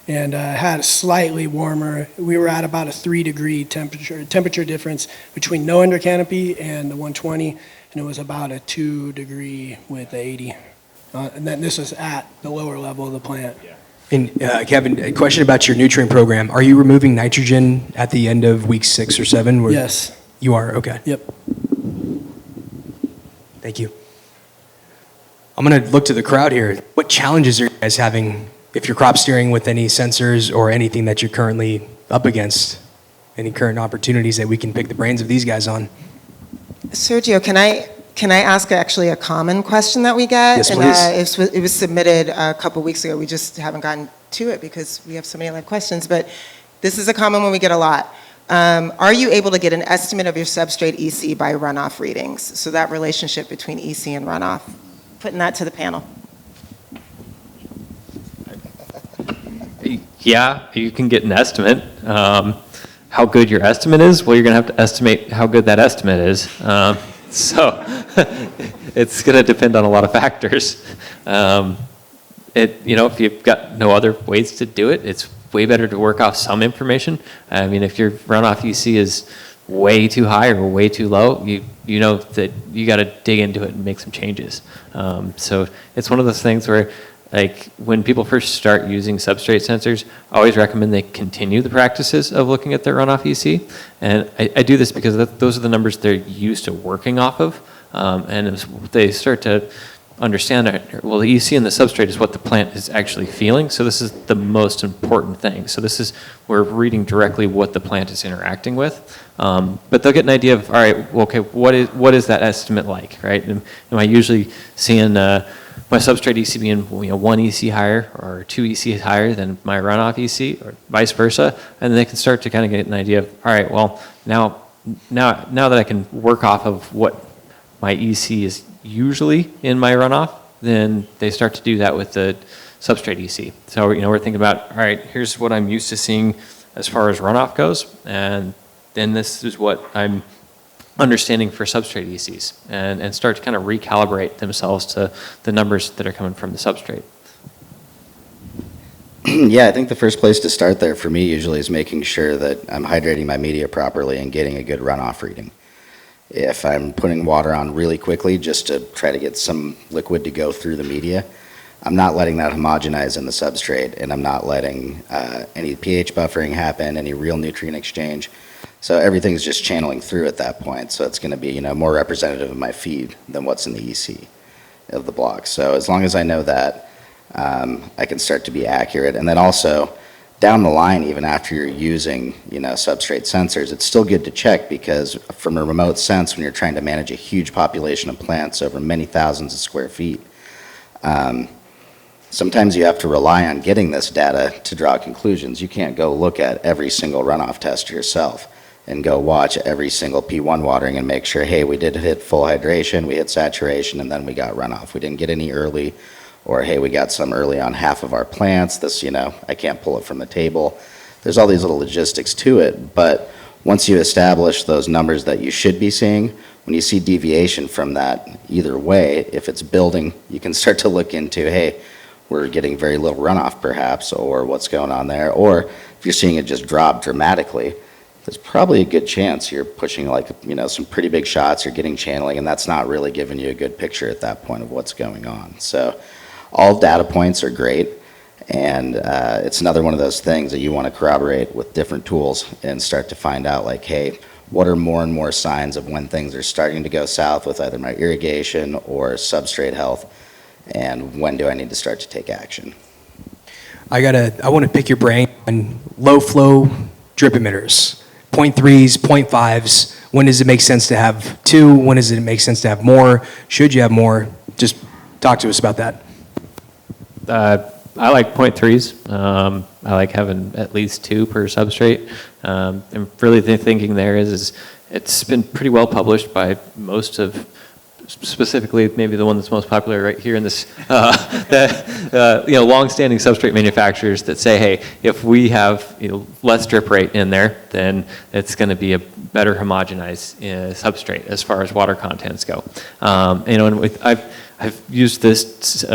S4: and had a slightly warmer. We were at about a 3-degree temperature difference between no under canopy and the 120, and it was about a 2-degree with the 80. And then this was at the lower level of the plant.
S2: Yeah.
S1: And Kevin, a question about your nutrient program. Are you removing nitrogen at the end of week 6 or 7?
S4: Yes.
S1: You are? Okay.
S4: Yep.
S1: Thank you. I'm going to look to the crowd here. What challenges are you guys having if you're crop steering with any sensors or anything that you're currently up against? Any current opportunities that we can pick the brains of these guys on?
S3: Sergio, can I ask actually a common question that we get?
S1: Yes, please.
S3: And it was submitted a couple weeks ago. We just haven't gotten to it because we have so many live questions. But this is a common one we get a lot. Are you able to get an estimate of your substrate EC by runoff readings? So that relationship between EC and runoff. Putting that to the panel.
S6: Yeah, you can get an estimate. How good your estimate is, well, you're going to have to estimate how good that estimate is. So it's going to depend on a lot of factors. If you've got no other ways to do it, it's way better to work off some information. I mean, if your runoff EC is way too high or way too low, you know that you got to dig into it and make some changes. So it's one of those things where like when people first start using substrate sensors, I always recommend they continue the practices of looking at their runoff EC. And I do this because those are the numbers they're used to working off of. And as they start to understand that, well, the EC in the substrate is what the plant is actually feeling. So this is the most important thing. So this is, we're reading directly what the plant is interacting with. But they'll get an idea of, all right, well, okay, what is that estimate like, right? Am I usually seeing my substrate EC being 1 EC higher or 2 EC higher than my runoff EC, or vice versa? And then they can start to kind of get an idea of, all right, well, now that I can work off of what my EC is usually in my runoff, then they start to do that with the substrate EC. So, we're thinking about, all right, here's what I'm used to seeing as far as runoff goes, and then this is what I'm understanding for substrate ECs, and start to kind of recalibrate themselves to the numbers that are coming from the substrate.
S5: Yeah, I think the first place to start there for me usually is making sure that I'm hydrating my media properly and getting a good runoff reading. If I'm putting water on really quickly just to try to get some liquid to go through the media, I'm not letting that homogenize in the substrate, and I'm not letting any pH buffering happen, any real nutrient exchange. So everything's just channeling through at that point. So it's going to be, more representative of my feed than what's in the EC of the block. So as long as I know that, I can start to be accurate. And then also, down the line, even after you're using, substrate sensors, it's still good to check, because from a remote sense, when you're trying to manage a huge population of plants over many thousands of square feet, sometimes you have to rely on getting this data to draw conclusions. You can't go look at every single runoff test yourself and go watch every single P1 watering and make sure, hey, we did hit full hydration, we hit saturation, and then we got runoff. We didn't get any early. Or, hey, we got some early on half of our plants. This, I can't pull it from the table. There's all these little logistics to it. But once you establish those numbers that you should be seeing, when you see deviation from that either way, if it's building, you can start to look into, hey, we're getting very little runoff perhaps, or what's going on there. Or if you're seeing it just drop dramatically, there's probably a good chance you're pushing some pretty big shots, you're getting channeling, and that's not really giving you a good picture at that point of what's going on. So all data points are great, and it's another one of those things that you want to corroborate with different tools and start to find out, hey, what are more and more signs of when things are starting to go south with either my irrigation or substrate health, and when do I need to start to take action?
S1: I want to pick your brain on low flow drip emitters, 0.3s, 0.5s. When does it make sense to have 2? When does it make sense to have more? Should you have more? Just talk to us about that.
S6: I like 0.3s. I like having at least 2 per substrate. And really the thinking there is it's been pretty well published by most of, specifically maybe the one that's most popular right here in this, long-standing substrate manufacturers that say, hey, if we have less drip rate in there, then it's going to be a better homogenized substrate as far as water contents go. And I've used this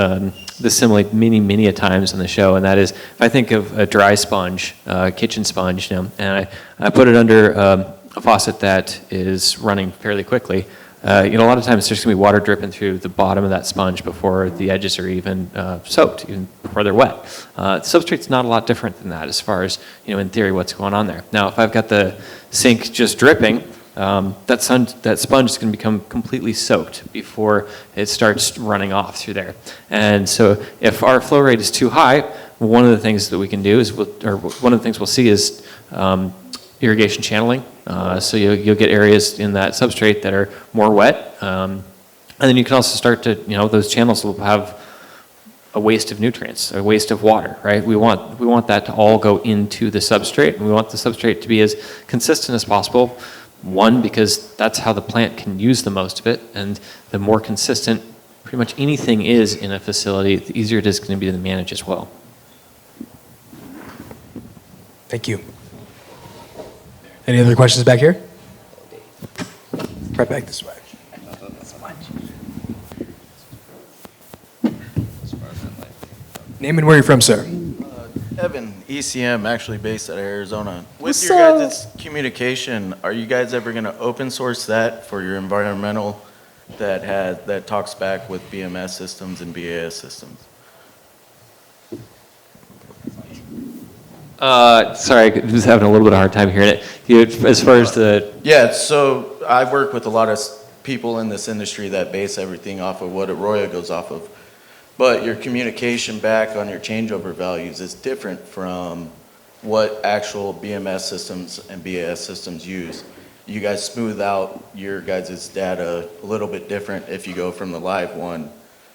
S6: simile many a times on the show, and that is, if I think of a dry sponge, kitchen sponge, and I put it under a faucet that is running fairly quickly, a lot of times there's going to be water dripping through the bottom of that sponge before the edges are even soaked, even before they're wet. Substrate's not a lot different than that as far as, in theory, what's going on there. Now, if I've got the sink just dripping, that sponge is going to become completely soaked before it starts running off through there. And so if our flow rate is too high, one of the things that we can do is, one of the things we'll see is irrigation channeling. So you'll get areas in that substrate that are more wet. And then you can also start to, those channels will have a waste of nutrients, a waste of water, right? We want that to all go into the substrate, and we want the substrate to be as consistent as possible. One, because that's how the plant can use the most of it, and the more consistent pretty much anything is in a facility, the easier it is going to be to manage as well.
S1: Thank you. Any other questions back here? Right back this way. Name and where you're from, sir.
S10: Evan, ECM, actually based out of Arizona. With your guys' communication, are you guys ever going to open source that for your environmental that talks back with BMS systems and BAS systems?
S6: Sorry, I was having a little bit of a hard time hearing it. As far as the...
S10: Yeah, so I work with a lot of people in this industry that base everything off of what AROYA goes off of. But your communication back on your changeover values is different from what actual BMS systems and BAS systems use. You guys smooth out your guys' data a little bit different if you go from the live one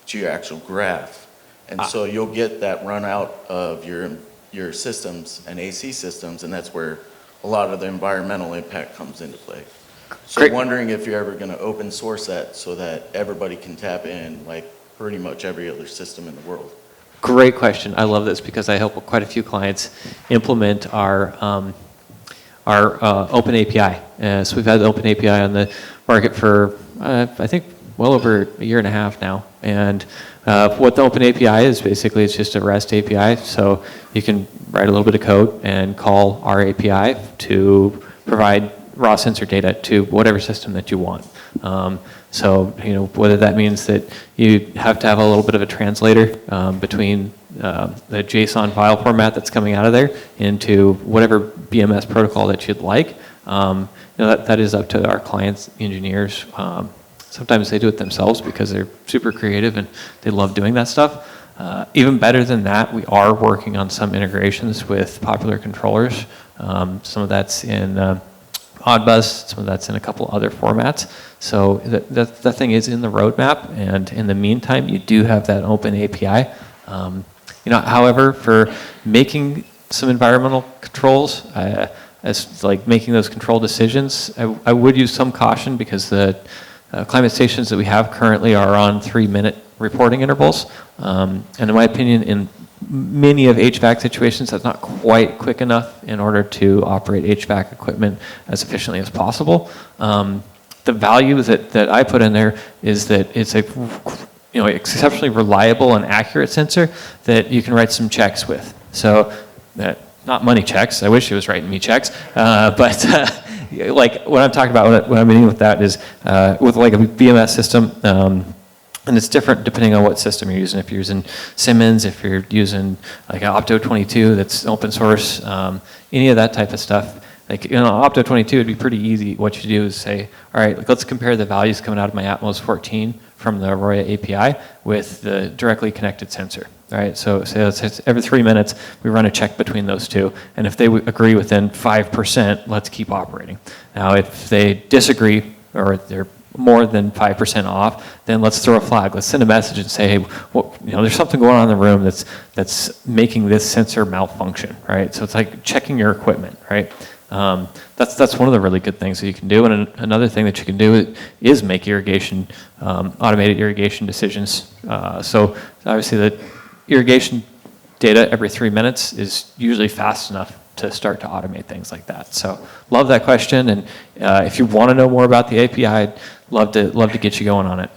S10: to your actual graph. And so you'll get that run out of your systems and AC systems, and that's where a lot of the environmental impact comes into play. So
S6: Great.
S10: wondering if you're ever gonna open source that so that everybody can tap in like pretty much every other system in the world.
S6: Great question. I love this because I help quite a few clients implement our open API. So we've had the open API on the market for, I think, well over a year and a half now. And what the open API is, basically, it's just a REST API. So you can write a little bit of code and call our API to provide raw sensor data to whatever system that you want. So, whether that means that you have to have a little bit of a translator between the JSON file format that's coming out of there into whatever BMS protocol that you'd like, that is up to our clients' engineers. Sometimes they do it themselves because they're super creative and they love doing that stuff. Even better than that, we are working on some integrations with popular controllers. Some of that's in Modbus, some of that's in a couple other formats. So that thing is in the roadmap, and in the meantime, you do have that open API. However, for making some environmental controls, as like making those control decisions, I would use some caution because the climate stations that we have currently are on 3-minute reporting intervals. And in my opinion, in many of HVAC situations, that's not quite quick enough in order to operate HVAC equipment as efficiently as possible. The value that I put in there is that it's a exceptionally reliable and accurate sensor that you can write some checks with. So not money checks. I wish it was writing me checks, but like what I'm talking about, what I mean with that is with like a BMS system. And it's different depending on what system you're using. If you're using Siemens, if you're using like an Opto22 that's open source, any of that type of stuff. Like, Opto22 would be pretty easy. What you do is say, all right, let's compare the values coming out of my Atmos 14 from the AROYA API with the directly connected sensor. All right, so it's every 3 minutes we run a check between those two, and if they agree within 5%, let's keep operating. Now, if they disagree or they're more than 5% off, then let's throw a flag. Let's send a message and say, hey, there's something going on in the room that's making this sensor malfunction, right? So it's like checking your equipment, right? That's one of the really good things that you can do. And another thing that you can do is make irrigation, automated irrigation decisions. So obviously the irrigation data every 3 minutes is usually fast enough to start to automate things like that. So love that question. And if you want to know more about the API, I'd love to get you going on it.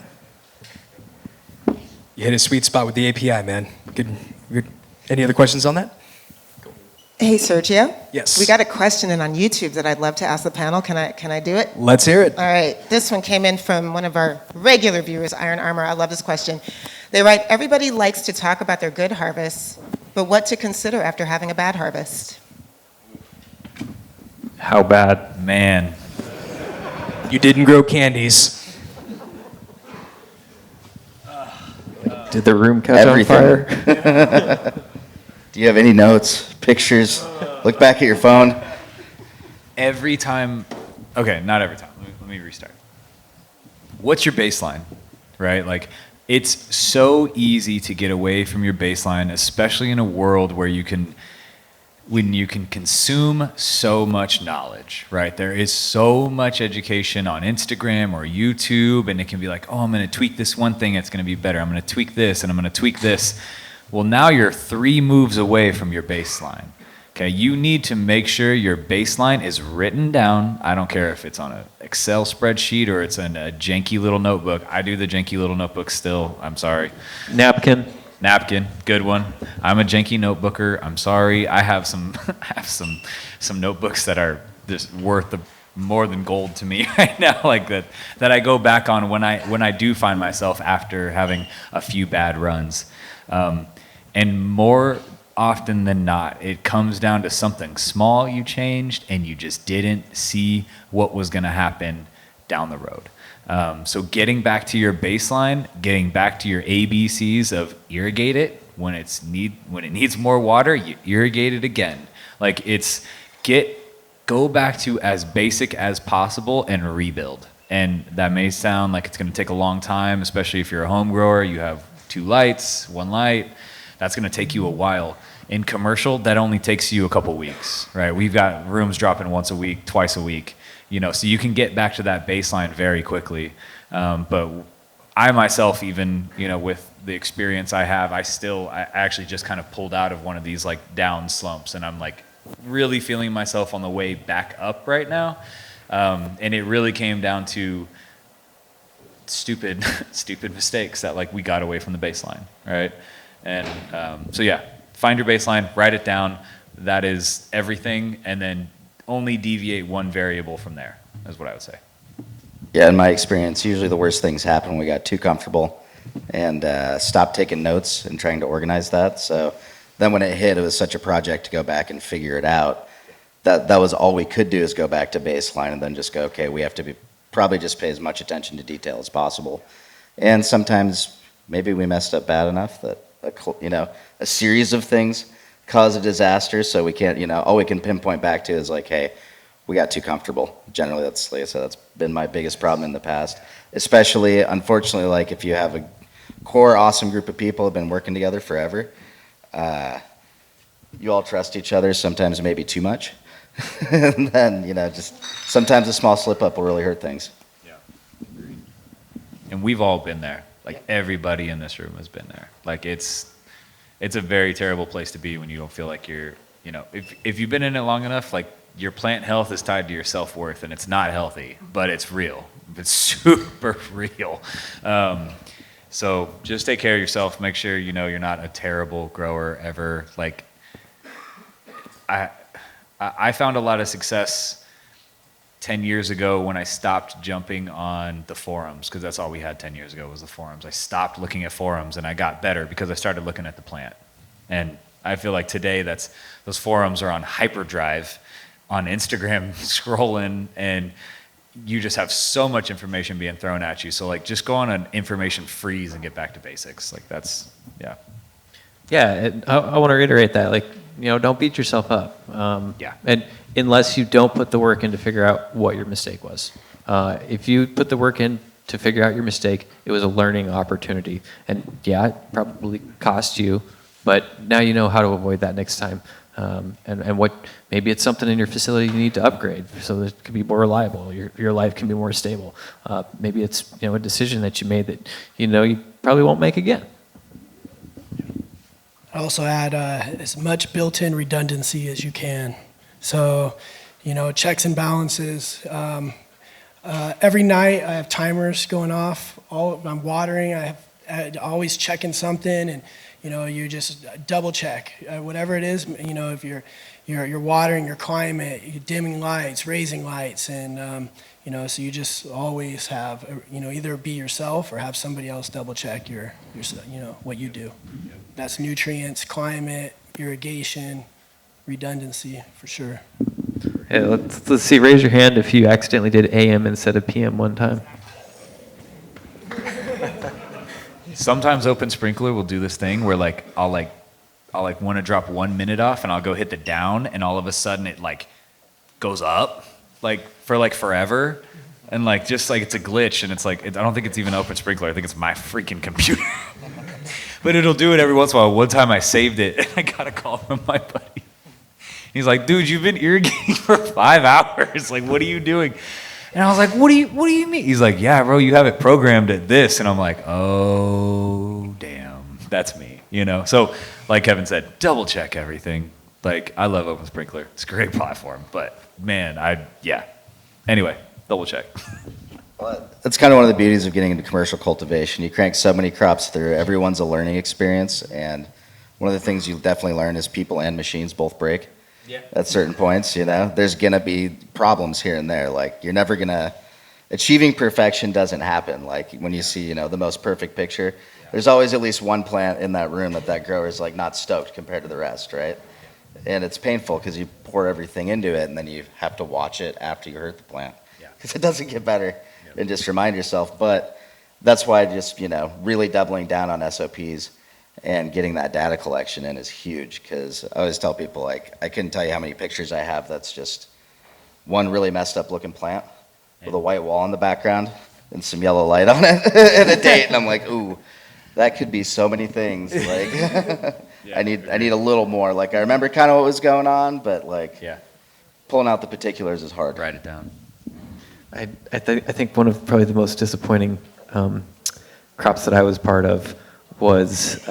S1: You hit a sweet spot with the API, man. Good. Any other questions on that?
S3: Hey, Sergio.
S1: Yes.
S3: We got a question in on YouTube that I'd love to ask the panel. Can I do it?
S1: Let's hear it.
S3: All right. This one came in from one of our regular viewers, Iron Armor. I love this question. They write, everybody likes to talk about their good harvests, but what to consider after having a bad harvest?
S6: How bad?
S2: Man.
S1: You didn't grow candies.
S6: Did the room catch
S5: Everything.
S6: on fire?
S5: Do you have any notes, pictures? Look back at your phone.
S2: Every time, okay, not every time. Let me restart. What's your baseline, right? Like, it's so easy to get away from your baseline, especially in a world where when you can consume so much knowledge, right? There is so much education on Instagram or YouTube, and it can be like, oh, I'm going to tweak this one thing, it's going to be better. I'm going to tweak this, and I'm going to tweak this. Well, now you're 3 moves away from your baseline. Okay, you need to make sure your baseline is written down. I don't care if it's on an Excel spreadsheet or it's in a janky little notebook. I do the janky little notebook still. I'm sorry.
S6: Napkin,
S2: good one. I'm a janky notebooker. I'm sorry. I have some notebooks that are just worth more than gold to me right now, like that I go back on when I do find myself after having a few bad runs. And more often than not, it comes down to something small you changed and you just didn't see what was going to happen down the road. So getting back to your baseline, getting back to your ABCs of irrigate it when it needs more water, you irrigate it again. Like go back to as basic as possible and rebuild. And that may sound like it's going to take a long time, especially if you're a home grower, you have 2 lights, 1 light. That's going to take you a while. In commercial, that only takes you a couple weeks, right? We've got rooms dropping once a week, twice a week, so you can get back to that baseline very quickly. But I myself, even, with the experience I have, I actually just kind of pulled out of one of these like down slumps, and I'm like really feeling myself on the way back up right now. And it really came down to stupid mistakes that like we got away from the baseline, right? And so yeah, find your baseline, write it down. That is everything, and then only deviate one variable from there, is what I would say.
S5: Yeah, in my experience, usually the worst things happen when we got too comfortable and stopped taking notes and trying to organize that. So then when it hit, it was such a project to go back and figure it out. That was all we could do, is go back to baseline and then just go, okay, we have to probably just pay as much attention to detail as possible. And sometimes maybe we messed up bad enough that a series of things cause a disaster, so we can't, all we can pinpoint back to is like, hey, we got too comfortable. Generally, that's, like I said, that's been my biggest problem in the past. Especially, unfortunately, like if you have a core awesome group of people who have been working together forever, you all trust each other, sometimes maybe too much. And then, just sometimes a small slip up will really hurt things.
S2: Yeah. And we've all been there. Like everybody in this room has been there. Like it's a very terrible place to be when you don't feel like you're, if you've been in it long enough, like your plant health is tied to your self-worth, and it's not healthy, but it's real. It's super real. So just take care of yourself. Make sure you're not a terrible grower ever. Like I found a lot of success 10 years ago when I stopped jumping on the forums, because that's all we had 10 years ago was the forums. I stopped looking at forums, and I got better because I started looking at the plant. And I feel like today those forums are on hyperdrive, on Instagram scrolling, and you just have so much information being thrown at you. So like just go on an information freeze and get back to basics. Like that's, yeah.
S6: Yeah, and I want to reiterate that, like, don't beat yourself up.
S2: Yeah.
S6: And unless you don't put the work in to figure out what your mistake was. If you put the work in to figure out your mistake, it was a learning opportunity. And yeah, it probably cost you, but now you know how to avoid that next time. And what, maybe it's something in your facility you need to upgrade so that it can be more reliable, your life can be more stable. Maybe it's a decision that you made that you probably won't make again.
S4: I also add as much built-in redundancy as you can. So, checks and balances. Every night I have timers going off. I'm watering. I'm always checking something, and you just double check whatever it is. If you're watering your climate, you're dimming lights, raising lights, and so you just always have either be yourself or have somebody else double check your what you do. That's nutrients, climate, irrigation, redundancy for sure.
S6: Yeah, let's see. Raise your hand if you accidentally did AM instead of PM one time.
S2: Sometimes Open Sprinkler will do this thing where I'll want to drop 1 minute off, and I'll go hit the down, and all of a sudden it goes up for forever, and just it's a glitch, and it's I don't think it's even Open Sprinkler. I think it's my freaking computer. But it'll do it every once in a while. One time I saved it, and I got a call from my buddy. He's like, "Dude, you've been irrigating for 5 hours. Like, what are you doing?" And I was like, what do you mean? He's like, "Yeah, bro, you have it programmed at this." And I'm like, oh, damn, that's me, So, like Kevin said, double check everything. I love Open Sprinkler. It's a great platform, but man, Anyway, double check.
S5: Well, that's kind of one of the beauties of getting into commercial cultivation. You crank so many crops through. Everyone's a learning experience, and one of the things you definitely learn is people and machines both break. Yeah. At certain points, there's gonna be problems here and there. You're never gonna achieving perfection doesn't happen. Like when you see, the most perfect picture, there's always at least one plant in that room that grower is like not stoked compared to the rest, right? And it's painful because you pour everything into it and then you have to watch it after you hurt the plant because it doesn't get better. And just remind yourself. But that's why just, really doubling down on SOPs and getting that data collection in is huge, because I always tell people, like, I couldn't tell you how many pictures I have that's just one really messed up looking plant with a white wall in the background and some yellow light on it and a date, and I'm like, ooh, that could be so many things. Like, I need a little more. Like, I remember kind of what was going on, but like, pulling out the particulars is hard.
S2: Write it down.
S6: I think one of probably the most disappointing crops that I was part of was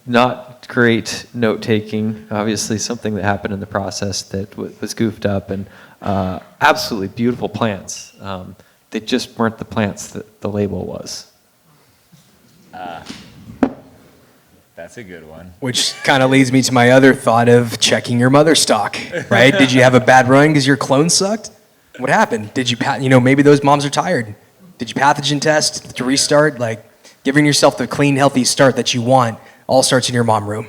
S6: not great note taking. Obviously, something that happened in the process that was goofed up, and absolutely beautiful plants. They just weren't the plants that the label was.
S2: That's a good one.
S1: Which kind of leads me to my other thought of checking your mother stock, right? Did you have a bad run because your clone sucked? What happened? Did you, maybe those moms are tired. Did you pathogen test to restart? Like, giving yourself the clean, healthy start that you want all starts in your mom room.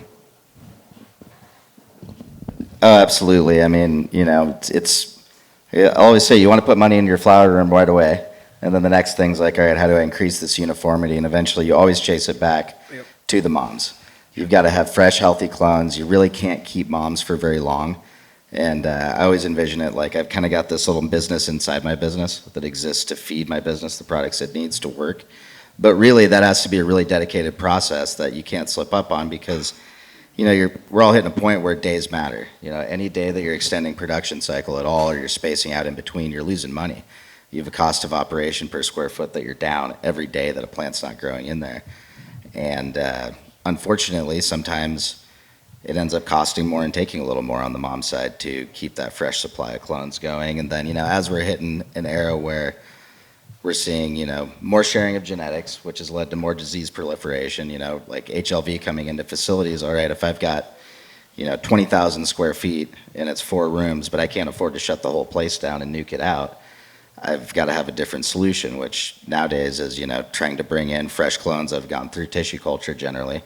S5: Oh, absolutely. I mean, I always say you want to put money in your flower room right away. And then the next thing's like, all right, how do I increase this uniformity? And eventually you always chase it back to the moms. You've got to have fresh, healthy clones. You really can't keep moms for very long. And I always envision it like I've kind of got this little business inside my business that exists to feed my business the products it needs to work. But really, that has to be a really dedicated process that you can't slip up on, because we're all hitting a point where days matter. Any day that you're extending production cycle at all, or you're spacing out in between, you're losing money. You have a cost of operation per square foot that you're down every day that a plant's not growing in there. And unfortunately, sometimes it ends up costing more and taking a little more on the mom side to keep that fresh supply of clones going. And then, as we're hitting an era where we're seeing, more sharing of genetics, which has led to more disease proliferation, like HLV coming into facilities. All right, if I've got, 20,000 square feet and it's 4 rooms, but I can't afford to shut the whole place down and nuke it out, I've got to have a different solution, which nowadays is, trying to bring in fresh clones that have gone through tissue culture generally,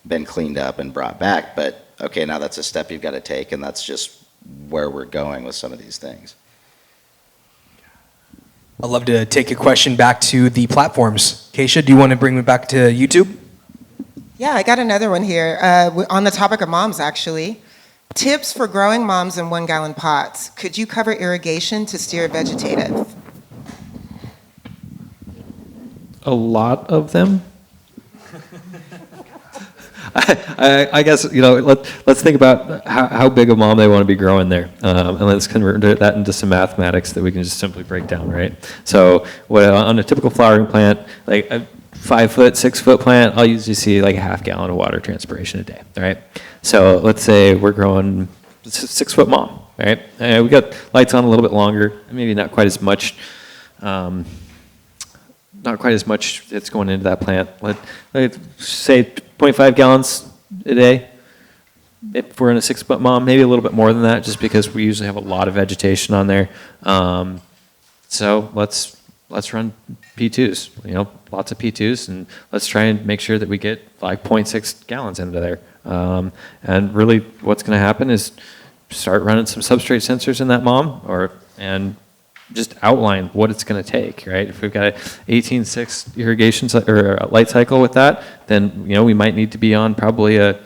S5: been cleaned up and brought back. But okay, now that's a step you've got to take, and that's just where we're going with some of these things.
S1: I'd love to take a question back to the platforms. Kaisha, do you want to bring me back to YouTube?
S3: Yeah, I got another one here on the topic of moms, actually. Tips for growing moms in 1-gallon pots. Could you cover irrigation to steer vegetative?
S6: A lot of them. I guess, let's think about how big a mom they want to be growing there. And let's convert that into some mathematics that we can just simply break down, right? So on a typical flowering plant, like a 5 foot, 6 foot plant, I'll usually see like a ½ gallon of water transpiration a day, all right? So let's say we're growing 6 foot mom, right? We got lights on a little bit longer, maybe not quite as much that's going into that plant. Let's say 0.5 gallons a day. If we're in a 6 foot mom, maybe a little bit more than that, just because we usually have a lot of vegetation on there. So let's run P2s, lots of P2s, and let's try and make sure that we get like 0.6 gallons into there. And really what's going to happen is start running some substrate sensors in that mom, and just outline what it's going to take, right? If we've got a 18/6 irrigation or a light cycle with that, then we might need to be on probably a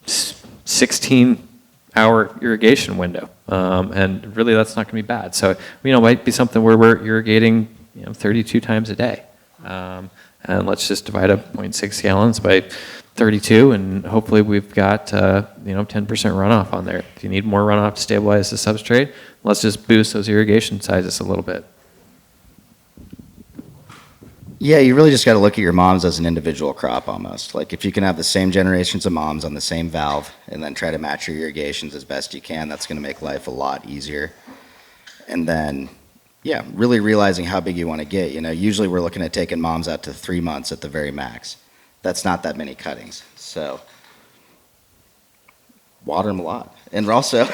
S6: 16-hour irrigation window, and really that's not going to be bad. So it might be something where we're irrigating 32 times a day, and let's just divide up 0.6 gallons by 32, and hopefully we've got 10% runoff on there. If you need more runoff to stabilize the substrate, let's just boost those irrigation sizes a little bit.
S5: Yeah, you really just got to look at your moms as an individual crop almost. Like if you can have the same generations of moms on the same valve and then try to match your irrigations as best you can, that's going to make life a lot easier. And then, really realizing how big you want to get. Usually we're looking at taking moms out to 3 months at the very max. That's not that many cuttings. So water them a lot. And also,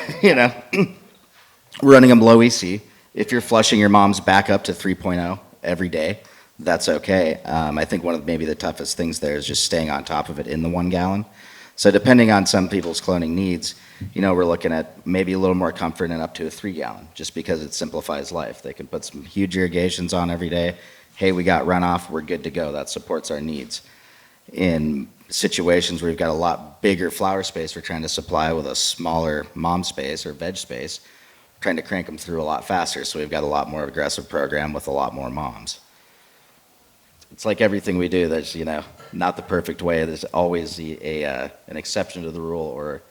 S5: running them low EC If you're flushing your moms back up to 3.0 every day, that's okay. I think one of maybe the toughest things there is just staying on top of it in the 1 gallon. So depending on some people's cloning needs, we're looking at maybe a little more comfort and up to a 3 gallon, just because it simplifies life. They can put some huge irrigations on every day. Hey, we got runoff, we're good to go. That supports our needs. In situations where we've got a lot bigger flower space we're trying to supply with a smaller mom space or veg space, trying to crank them through a lot faster, so we've got a lot more aggressive program with a lot more moms. It's like everything we do, there's, not the perfect way. There's always an exception to the rule, or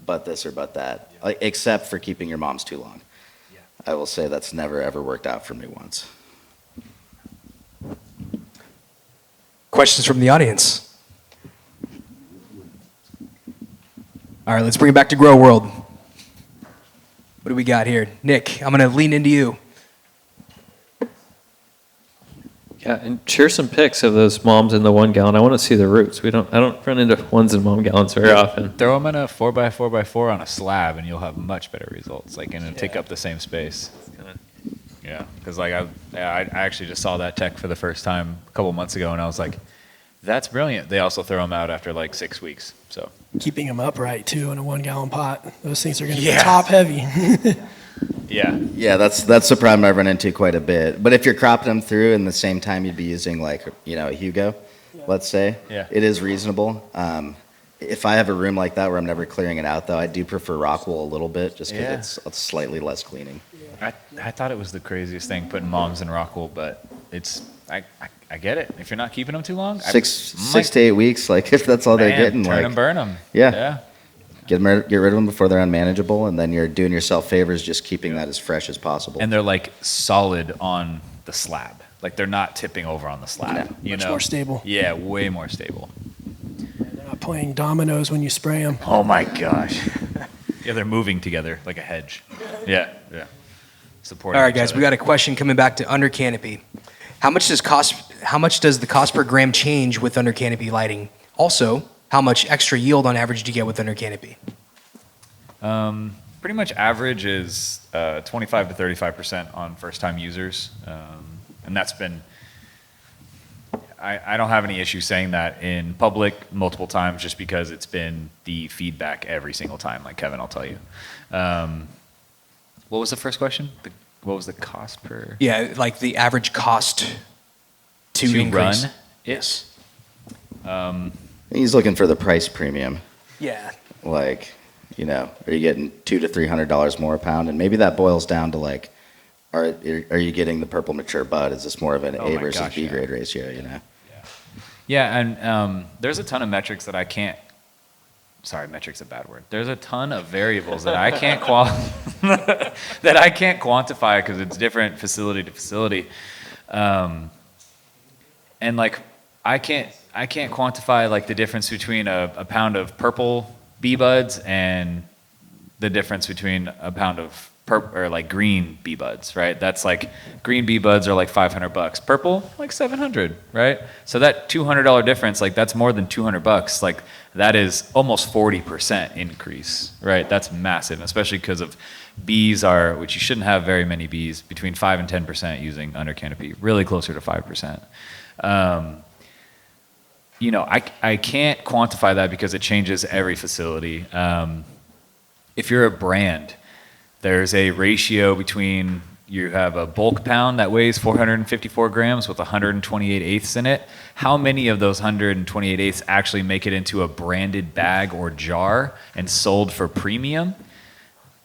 S5: but this or but that, except for keeping your moms too long.
S1: Yeah.
S5: I will say that's never, ever worked out for me once.
S1: Questions from the audience? All right, let's bring it back to Grow World. What do we got here? Nick, I'm going to lean into you.
S6: Yeah, and share some pics of those moms in the 1 gallon. I want to see the roots. I don't run into ones in mom gallons very often.
S2: Throw them in a 4x4x4 on a slab, and you'll have much better results. And it'll take up the same space. Yeah, because I actually just saw that tech for the first time a couple months ago, and I was like, that's brilliant. They also throw them out after 6 weeks. So
S4: Keeping them upright too in a 1 gallon pot. Those things are going to be top heavy.
S5: Yeah, that's the problem I run into quite a bit. But if you're cropping them through in the same time you'd be using a Hugo, let's say, it is reasonable. If I have a room like that where I'm never clearing it out, though, I do prefer Rockwool a little bit, just because it's slightly less cleaning.
S2: I thought it was the craziest thing putting moms in Rockwool, but I get it. If you're not keeping them too long,
S5: 6 to 8 weeks, if that's all they're getting,
S2: turn them, burn them.
S5: Yeah. Get rid of them before they're unmanageable, and then you're doing yourself favors just keeping that as fresh as possible.
S2: And they're solid on the slab. They're not tipping over on the slab.
S4: Much more stable.
S2: Yeah, way more stable.
S4: They're not playing dominoes when you spray them.
S2: Oh my gosh. Yeah, they're moving together like a hedge. Yeah. Supporting.
S1: All right, guys, we got a question coming back to under canopy. How much does the cost per gram change with under canopy lighting? Also, how much extra yield on average do you get with under canopy?
S2: Pretty much average is 25 to 35% on first-time users, and that's been. I don't have any issue saying that in public multiple times, just because it's been the feedback every single time. Like Kevin, I'll tell you. What was the first question? What was the cost per?
S1: Yeah, the average cost to increase.
S2: Run.
S1: Yes.
S5: He's looking for the price premium.
S1: Yeah.
S5: Are you getting $200 to $300 more a pound? And maybe that boils down to are you getting the purple mature bud? Is this more of an A versus B grade ratio?
S2: Yeah, and there's a ton of metrics that I can't. Sorry, metric's a bad word. There's a ton of variables that I can't quantify because it's different facility to facility, and I can't quantify the difference between a pound of purple bee buds and the difference between a pound of green bee buds, right? That's green bee buds are $500, purple $700, right? So that $200 difference, that's more than $200. That is almost 40% increase, right? That's massive, especially because of bees which you shouldn't have very many bees, between 5 and 10% using under canopy, really closer to 5%. I can't quantify that because it changes every facility. If you're a brand, there's a ratio between you have a bulk pound that weighs 454 grams with 128 eighths in it. How many of those 128 eighths actually make it into a branded bag or jar and sold for premium?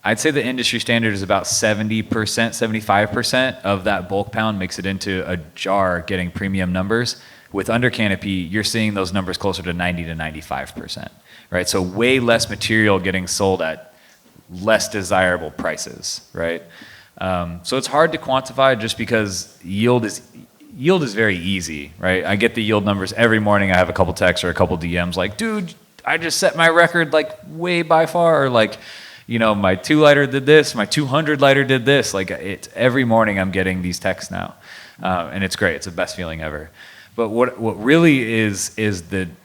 S2: I'd say the industry standard is about 70%, 75% of that bulk pound makes it into a jar getting premium numbers. With under canopy, you're seeing those numbers closer to 90 to 95%, right? So way less material getting sold at less desirable prices, right? So it's hard to quantify just because yield is very easy, right? I get the yield numbers every morning. I have a couple texts or a couple DMs dude, I just set my record way by far, or my 2-liter did this, my 200-liter did this. It's every morning I'm getting these texts now, and it's great. It's the best feeling ever. But what really is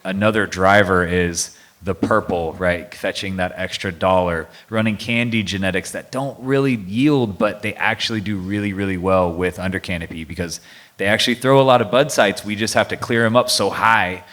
S2: another driver is the purple, right, fetching that extra dollar, running candy genetics that don't really yield, but they actually do really, really well with under canopy because they actually throw a lot of bud sites. We just have to clear them up so high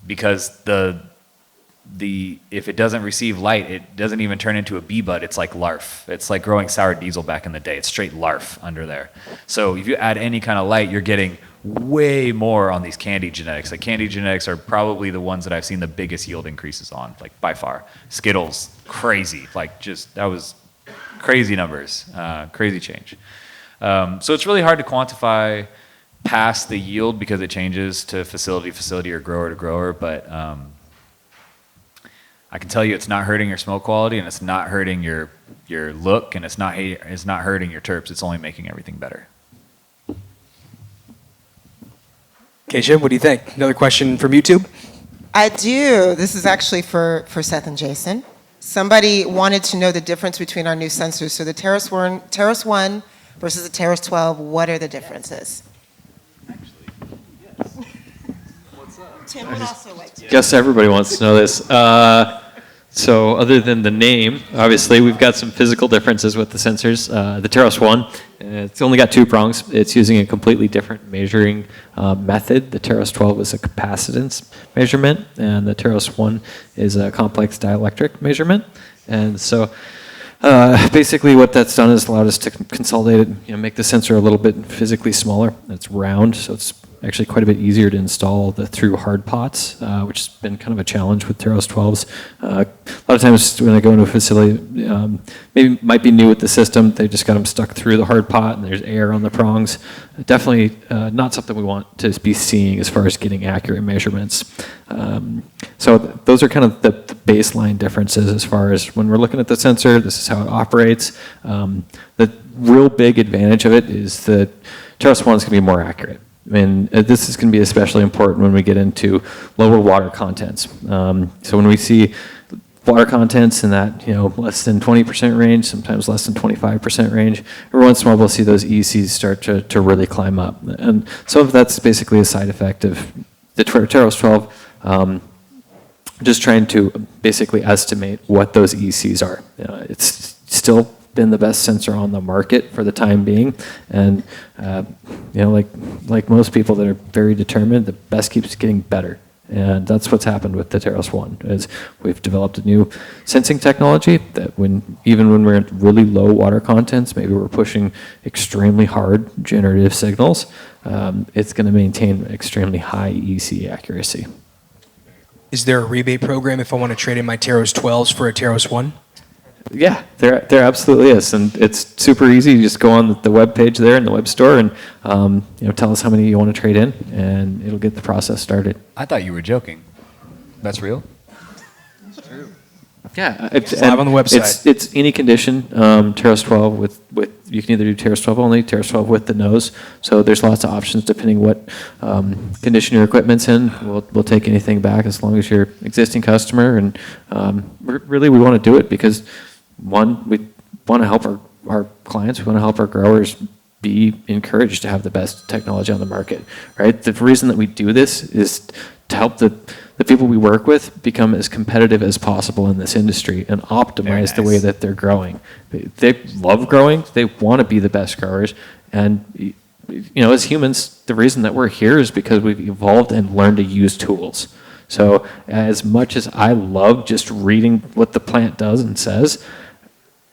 S2: because if it doesn't receive light, it doesn't even turn into a bee bud. It's like larf. It's like growing sour diesel back in the day. It's straight larf under there. So if you add any kind of light, you're getting way more on these candy genetics. Like candy genetics are probably the ones that I've seen the biggest yield increases on, like by far. Skittles, crazy. Like just, that was crazy numbers, crazy change. So it's really hard to quantify past the yield because it changes to facility to facility or grower to grower, but I can tell you it's not hurting your smoke quality and it's not hurting your look and it's not hurting your terps. It's only making everything better.
S1: Kaisha, what do you think? Another question from YouTube?
S3: I do. This is actually for Seth and Jason. Somebody wanted to know the difference between our new sensors. So the Terrace 1 versus the Terrace 12, what are the differences? Tim would also like to.
S6: Guess everybody wants to know this. So other than the name, obviously, we've got some physical differences with the sensors. The Terrace 1, it's only got 2 prongs. It's using a completely different measuring method. The Terrace 12 is a capacitance measurement, and the Terrace 1 is a complex dielectric measurement. And so basically what that's done is allowed us to consolidate it, make the sensor a little bit physically smaller. It's round, so it's actually quite a bit easier to install through hard pots, which has been kind of a challenge with Terrace 12s. A lot of times when I go into a facility, maybe might be new with the system, they just got them stuck through the hard pot and there's air on the prongs. Definitely not something we want to be seeing as far as getting accurate measurements. So those are kind of the baseline differences as far as when we're looking at the sensor, this is how it operates. The real big advantage of it is that Terrace 1 is going to be more accurate. And this is going to be especially important when we get into lower water contents. So when we see water contents in that less than 20% range, sometimes less than 25% range, every once in a while we'll see those ECs start to really climb up. And some of that's basically a side effect of the Terrace 12, just trying to basically estimate what those ECs are. It's still been the best sensor on the market for the time being, and like most people that are very determined, the best keeps getting better, and that's what's happened with the Terrace 1. Is we've developed a new sensing technology that even when we're at really low water contents, maybe we're pushing extremely hard generative signals, it's going to maintain extremely high EC accuracy.
S1: Is there a rebate program if I want to trade in my Terrace 12s for a Terrace 1?
S6: Yeah, there absolutely is, and it's super easy. You just go on the web page there in the web store, and tell us how many you want to trade in, and it'll get the process started.
S2: I thought you were joking. That's real?
S6: Yeah,
S1: It's live on the website.
S6: It's any condition. Terrace 12 with you can either do Terrace 12 only, Terrace 12 with the nose. So there's lots of options depending what condition your equipment's in. We'll take anything back as long as you're existing customer. And really, we want to do it because one, we want to help our clients. We want to help our growers be encouraged to have the best technology on the market. Right. The reason that we do this is to help the people we work with become as competitive as possible in this industry and optimize the way that they're growing. They love growing. They want to be the best growers. And, as humans, the reason that we're here is because we've evolved and learned to use tools. So as much as I love just reading what the plant does and says,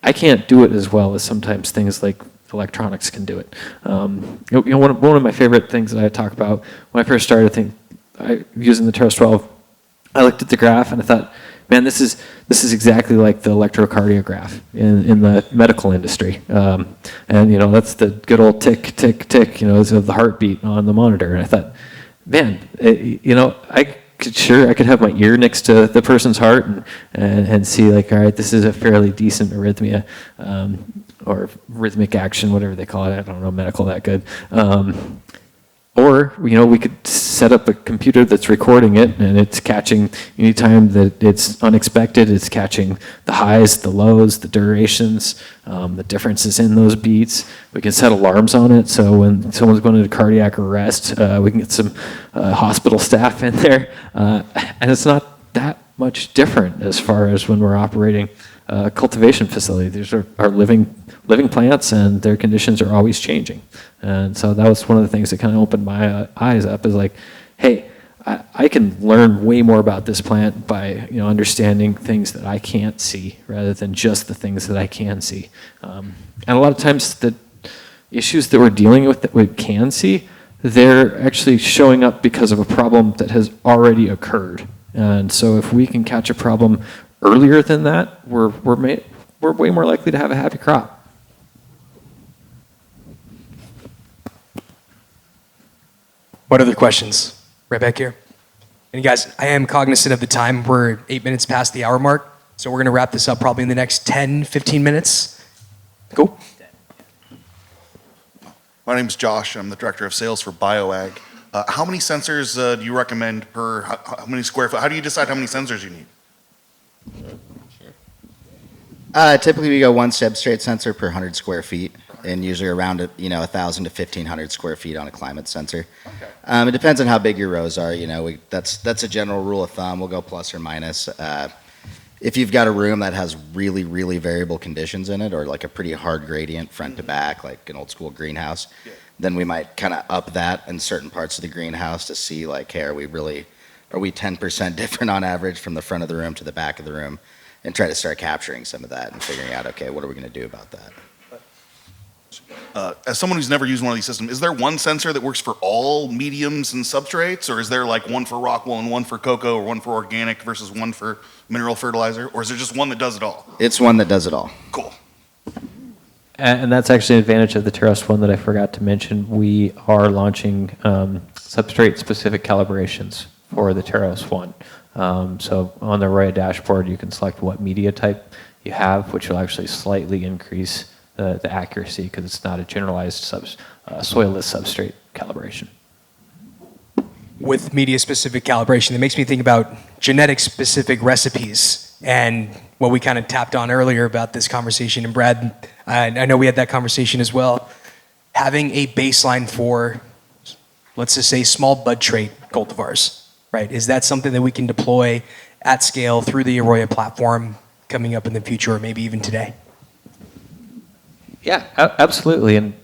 S6: I can't do it as well as sometimes things like electronics can do it. One of my favorite things that I talk about when I first started using the Terrace 12, I looked at the graph and I thought, man, this is exactly like the electrocardiograph in the medical industry. And that's the good old tick, tick, tick, of the heartbeat on the monitor. And I thought, man, I could have my ear next to the person's heart and see like, all right, this is a fairly decent arrhythmia, or rhythmic action, whatever they call it. I don't know medical that good. Or, we could set up a computer that's recording it and it's catching anytime that it's unexpected, it's catching the highs, the lows, the durations, the differences in those beats. We can set alarms on it, so when someone's going into cardiac arrest, we can get some hospital staff in there. And it's not that much different as far as when we're operating a cultivation facility. These are living plants, and their conditions are always changing. And so that was one of the things that kind of opened my eyes up, is like, hey, I can learn way more about this plant by understanding things that I can't see rather than just the things that I can see. And a lot of times the issues that we're dealing with that we can see, they're actually showing up because of a problem that has already occurred. And so if we can catch a problem earlier than that, we're way more likely to have a happy crop.
S1: What other questions? Right back here. And guys, I am cognizant of the time. We're 8 minutes past the hour mark, so we're going to wrap this up probably in the next 10, 15 minutes. Cool.
S7: My name's Josh. I'm the director of sales for BioAg. How many sensors do you recommend per, how many square foot? How do you decide how many sensors you need?
S5: Typically, we go one substrate sensor per 100 square feet, and usually around 1,000 to 1,500 square feet on a climate sensor.
S7: Okay.
S5: It depends on how big your rows are. That's a general rule of thumb. We'll go plus or minus. If you've got a room that has really, really variable conditions in it, or like a pretty hard gradient front to back, like an old school greenhouse, then we might kind of up that in certain parts of the greenhouse to see like, hey, are we 10% different on average from the front of the room to the back of the room, and try to start capturing some of that and figuring out, okay, what are we going to do about that?
S7: As someone who's never used one of these systems, is there one sensor that works for all mediums and substrates, or is there like one for rock wool and one for cocoa, or one for organic versus one for mineral fertilizer, or is there just one that does it all?
S5: It's one that does it all.
S7: Cool.
S6: And that's actually an advantage of the Terrace one that I forgot to mention. We are launching substrate-specific calibrations for the Terrace one. So on the AROYA dashboard, you can select what media type you have, which will actually slightly increase the accuracy, because it's not a generalized soilless substrate calibration.
S1: With media-specific calibration, it makes me think about genetic-specific recipes and what we kind of tapped on earlier about this conversation. And Brad, I know we had that conversation as well. Having a baseline for, let's just say, small bud trait cultivars, right? Is that something that we can deploy at scale through the AROYA platform coming up in the future, or maybe even today?
S6: Yeah, absolutely. And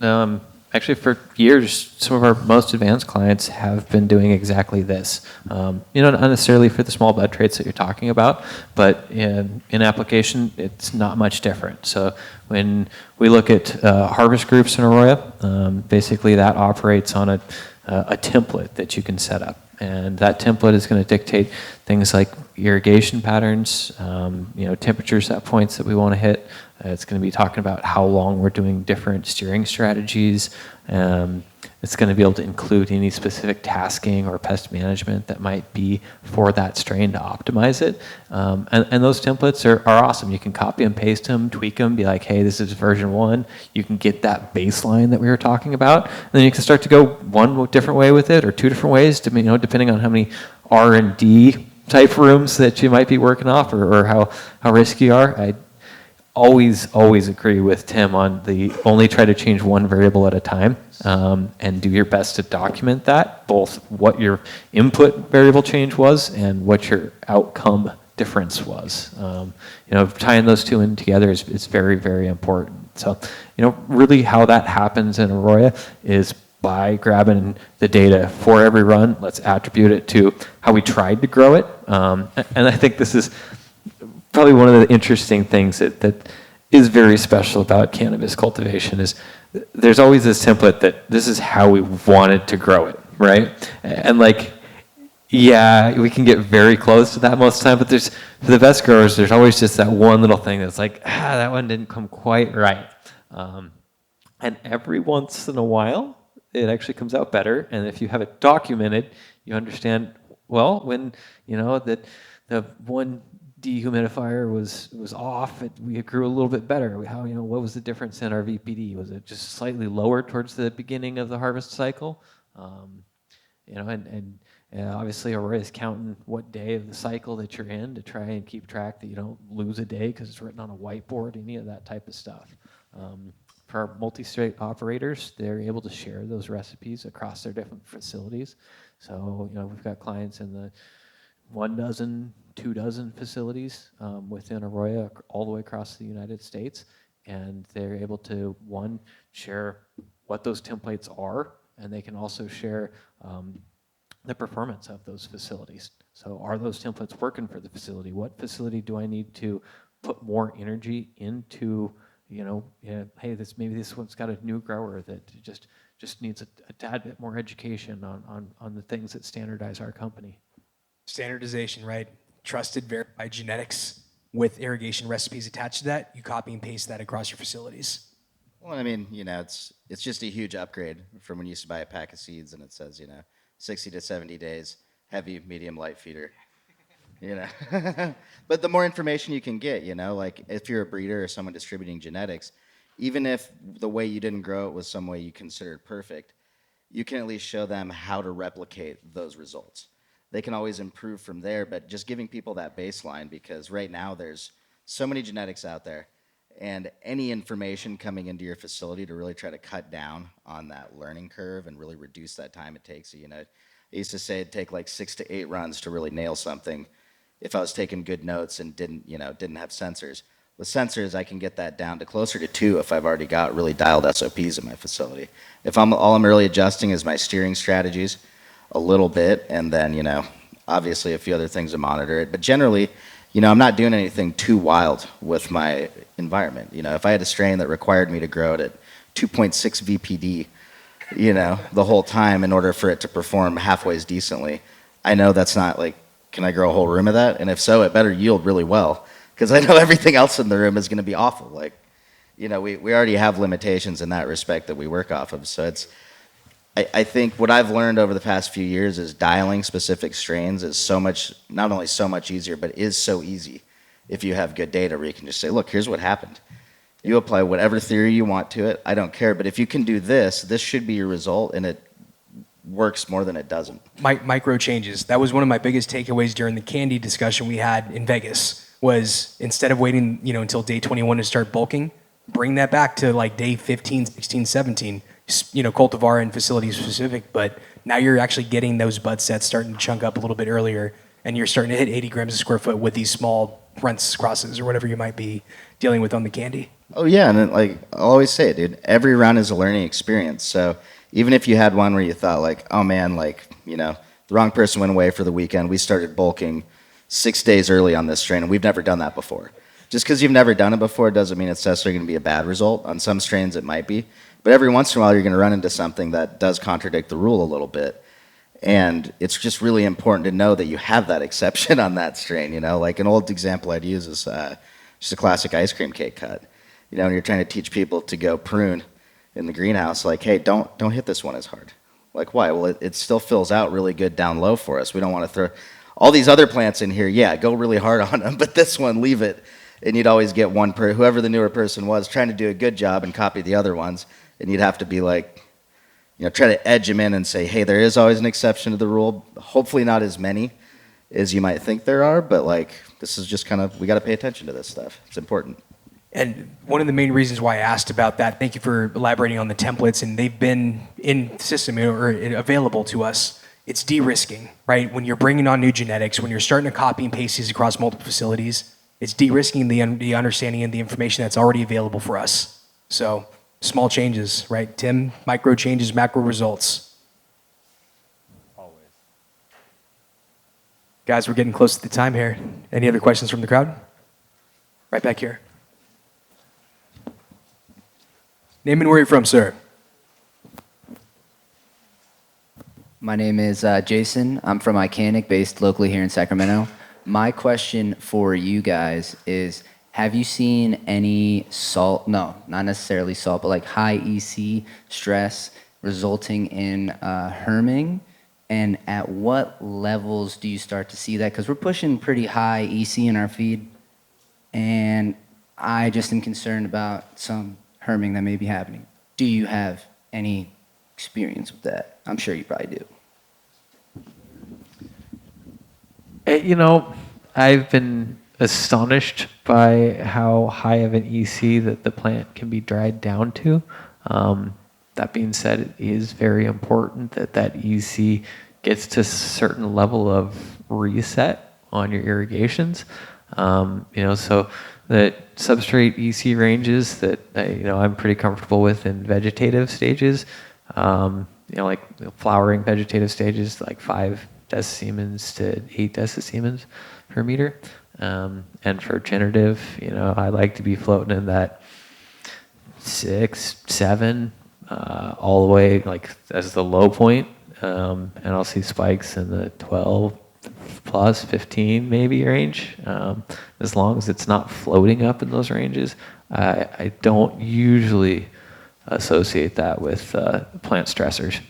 S6: actually, for years, some of our most advanced clients have been doing exactly this. Not necessarily for the small bud traits that you're talking about, but in application, it's not much different. So when we look at harvest groups in AROYA, basically that operates on a template that you can set up. And that template is going to dictate things like irrigation patterns, temperatures at points that we want to hit. It's going to be talking about how long we're doing different steering strategies. It's going to be able to include any specific tasking or pest management that might be for that strain to optimize it. And those templates are awesome. You can copy and paste them, tweak them, be like, hey, this is version 1. You can get that baseline that we were talking about. And then you can start to go one different way with it, or two different ways, depending on how many R&D type rooms that you might be working off, or how risky you are. I always agree with Tim on the only try to change one variable at a time, and do your best to document that, both what your input variable change was and what your outcome difference was. Tying those two in together is very, very important. So, really how that happens in AROYA is by grabbing the data for every run. Let's attribute it to how we tried to grow it. And I think this is probably one of the interesting things that is very special about cannabis cultivation is there's always this template that this is how we wanted to grow it, right? And we can get very close to that most of the time, but for the best growers, there's always just that one little thing that's like, that one didn't come quite right. And every once in a while, it actually comes out better. And if you have it documented, you understand, well, when, that the one dehumidifier was off, we grew a little bit better. What was the difference in our VPD? Was it just slightly lower towards the beginning of the harvest cycle? Obviously AROYA is counting what day of the cycle that you're in to try and keep track that you don't lose a day because it's written on a whiteboard, any of that type of stuff. For our multi-state operators, they're able to share those recipes across their different facilities. So, we've got clients in the 1 dozen 24 facilities within AROYA all the way across the United States. And they're able to, one, share what those templates are, and they can also share the performance of those facilities. So are those templates working for the facility? What facility do I need to put more energy into? Hey, maybe this one's got a new grower that just needs a tad bit more education on the things that standardize our company.
S1: Standardization, right? Trusted, verified genetics with irrigation recipes attached to that. You copy and paste that across your facilities.
S5: Well, I mean, it's just a huge upgrade from when you used to buy a pack of seeds and it says, 60 to 70 days, heavy, medium, light feeder. But the more information you can get, like if you're a breeder or someone distributing genetics, even if the way you didn't grow it was some way you considered perfect, you can at least show them how to replicate those results. They can always improve from there, but just giving people that baseline, because right now there's so many genetics out there, and any information coming into your facility to really try to cut down on that learning curve and really reduce that time it takes. I used to say it'd take like 6 to 8 runs to really nail something if I was taking good notes and didn't have sensors. With sensors, I can get that down to closer to 2 if I've already got really dialed SOPs in my facility. If all I'm really adjusting is my steering strategies a little bit, and then, obviously a few other things to monitor it. But generally, I'm not doing anything too wild with my environment. If I had a strain that required me to grow it at 2.6 VPD, the whole time in order for it to perform halfway as decently, I know that's not like, can I grow a whole room of that? And if so, it better yield really well, because I know everything else in the room is going to be awful. Like, we already have limitations in that respect that we work off of. So I think what I've learned over the past few years is dialing specific strains is not only so much easier, but is so easy if you have good data where you can just say, look, here's what happened. You apply whatever theory you want to it. I don't care. But if you can do this should be your result, and it works more than it doesn't.
S1: Micro changes. That was one of my biggest takeaways during the candy discussion we had in Vegas, was instead of waiting, until day 21 to start bulking, bring that back to like day 15, 16, 17. Cultivar and facility specific, but now you're actually getting those bud sets starting to chunk up a little bit earlier, and you're starting to hit 80 grams a square foot with these small Brent's crosses or whatever you might be dealing with on the candy.
S5: Oh yeah, and I'll always say it, dude, every run is a learning experience. So even if you had one where you thought like, oh man, the wrong person went away for the weekend, we started bulking 6 days early on this strain, and we've never done that before. Just because you've never done it before doesn't mean it's necessarily going to be a bad result. On some strains it might be. But every once in a while, you're going to run into something that does contradict the rule a little bit. And it's just really important to know that you have that exception on that strain. Like an old example I'd use is just a classic ice cream cake cut. When you're trying to teach people to go prune in the greenhouse, like, hey, don't hit this one as hard. Like, why? Well, it still fills out really good down low for us. We don't want to throw all these other plants in here. Yeah, go really hard on them, but this one, leave it. And you'd always get whoever the newer person was, trying to do a good job and copy the other ones. And you'd have to be like, try to edge them in and say, hey, there is always an exception to the rule. Hopefully not as many as you might think there are, but this is just we got to pay attention to this stuff. It's important.
S1: And one of the main reasons why I asked about that, thank you for elaborating on the templates, and they've been in the system or available to us. It's de-risking, right? When you're bringing on new genetics, when you're starting to copy and paste these across multiple facilities, it's de-risking the understanding and the information that's already available for us. So small changes, right? Tim, micro changes, macro results.
S2: Always.
S1: Guys, we're getting close to the time here. Any other questions from the crowd? Right back here. Name and where you're from, sir.
S11: My name is Jason. I'm from Icanic, based locally here in Sacramento. My question for you guys is, have you seen any salt, no, not necessarily salt, but like high EC stress resulting in herming? And at what levels do you start to see that? Because we're pushing pretty high EC in our feed, and I just am concerned about some herming that may be happening. Do you have any experience with that? I'm sure you probably do.
S6: I've been astonished by how high of an EC that the plant can be dried down to. That being said, it is very important that EC gets to a certain level of reset on your irrigations. So the substrate EC ranges that I'm pretty comfortable with in vegetative stages, like flowering vegetative stages, like 5 decisiemens to 8 decisiemens per meter. And for generative, I like to be floating in that 6, 7, all the way like as the low point. And I'll see spikes in the 12 plus 15 maybe range. As long as it's not floating up in those ranges, I don't usually associate that with plant stressors.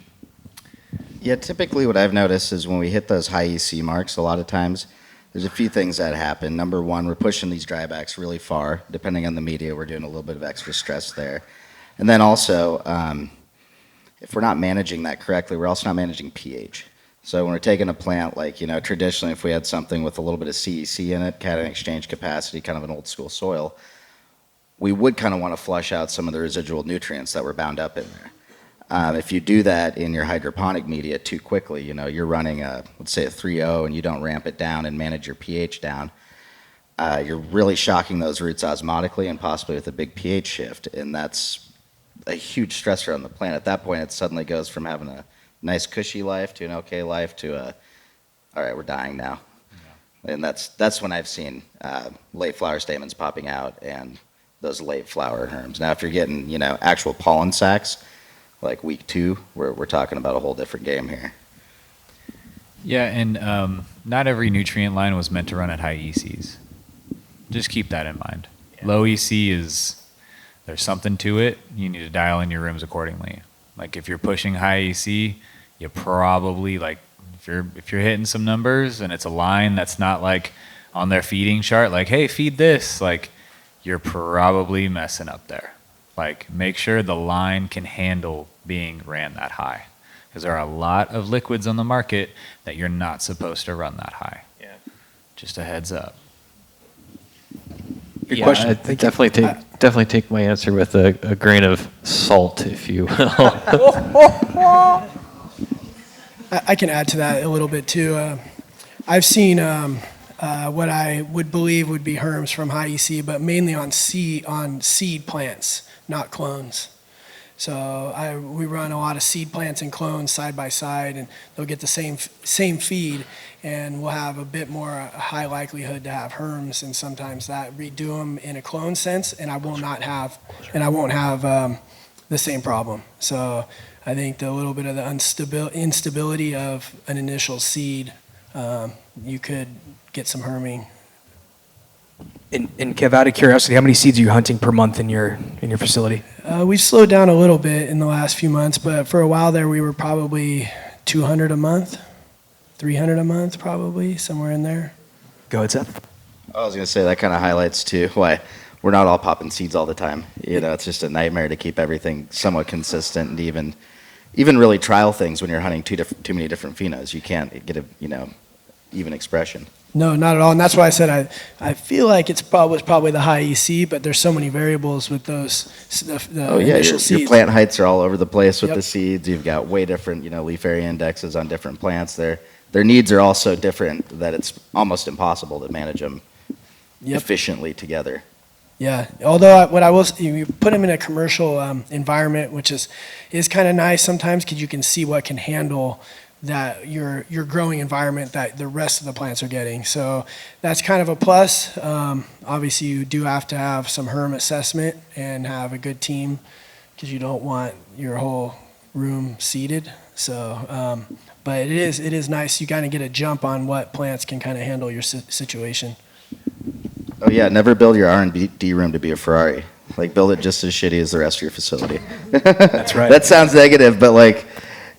S5: Yeah, typically what I've noticed is when we hit those high EC marks, a lot of times there's a few things that happen. Number one, we're pushing these drybacks really far. Depending on the media, we're doing a little bit of extra stress there. And then also, if we're not managing that correctly, we're also not managing pH. So when we're taking a plant, like, traditionally if we had something with a little bit of CEC in it, cation exchange capacity, kind of an old school soil, we would kind of want to flush out some of the residual nutrients that were bound up in there. If you do that in your hydroponic media too quickly, you're running let's say a 3.0 and you don't ramp it down and manage your pH down, you're really shocking those roots osmotically and possibly with a big pH shift. And that's a huge stressor on the plant. At that point, it suddenly goes from having a nice cushy life to an okay life to all right, we're dying now. Yeah. And that's when I've seen late flower stamens popping out and those late flower herms. Now, if you're getting, actual pollen sacs, like week 2, we're talking about a whole different game here.
S2: Yeah, and not every nutrient line was meant to run at high ECs. Just keep that in mind. Yeah. Low EC there's something to it. You need to dial in your rooms accordingly. Like if you're pushing high EC, you probably, like, if you're hitting some numbers and it's a line that's not like on their feeding chart, like, hey, feed this, like, you're probably messing up there. Like, make sure the line can handle being ran that high. Because there are a lot of liquids on the market that you're not supposed to run that high. Yeah. Just a heads up.
S1: Good question.
S6: I definitely take my answer with a grain of salt, if you will.
S4: I can add to that a little bit too. I've seen what I would believe would be herms from high EC, but mainly on seed plants, not clones. So we run a lot of seed plants and clones side by side, and they'll get the same feed, and we'll have a bit more high likelihood to have herms, and sometimes that redo them in a clone sense, and I won't have the same problem. So I think a little bit of the instability of an initial seed, you could get some herming.
S1: And Kev, out of curiosity, how many seeds are you hunting per month in your facility?
S4: We've slowed down a little bit in the last few months, but for a while there, we were probably 200 a month, 300 a month, probably somewhere in there.
S1: Go ahead, Seth.
S5: I was going to say that kind of highlights too why we're not all popping seeds all the time. It's just a nightmare to keep everything somewhat consistent, and even really trial things when you're hunting too many different phenos. You can't get a even expression.
S4: No, not at all. And that's why I said I feel like was probably the high EC, but there's so many variables with those initial seeds.
S5: Your plant heights are all over the place with the seeds. You've got way different, leaf area indexes on different plants. Their needs are all so different that it's almost impossible to manage them efficiently together.
S4: Yeah, although what I will say, you put them in a commercial environment, which is kind of nice sometimes because you can see what can handle that your growing environment that the rest of the plants are getting. So that's kind of a plus. Obviously, you do have to have some herm assessment and have a good team because you don't want your whole room seeded. So, but it is nice. You kind of get a jump on what plants can kind of handle your situation.
S5: Oh yeah, never build your R&D room to be a Ferrari. Like, build it just as shitty as the rest of your facility.
S1: That's right.
S5: That sounds negative, but like,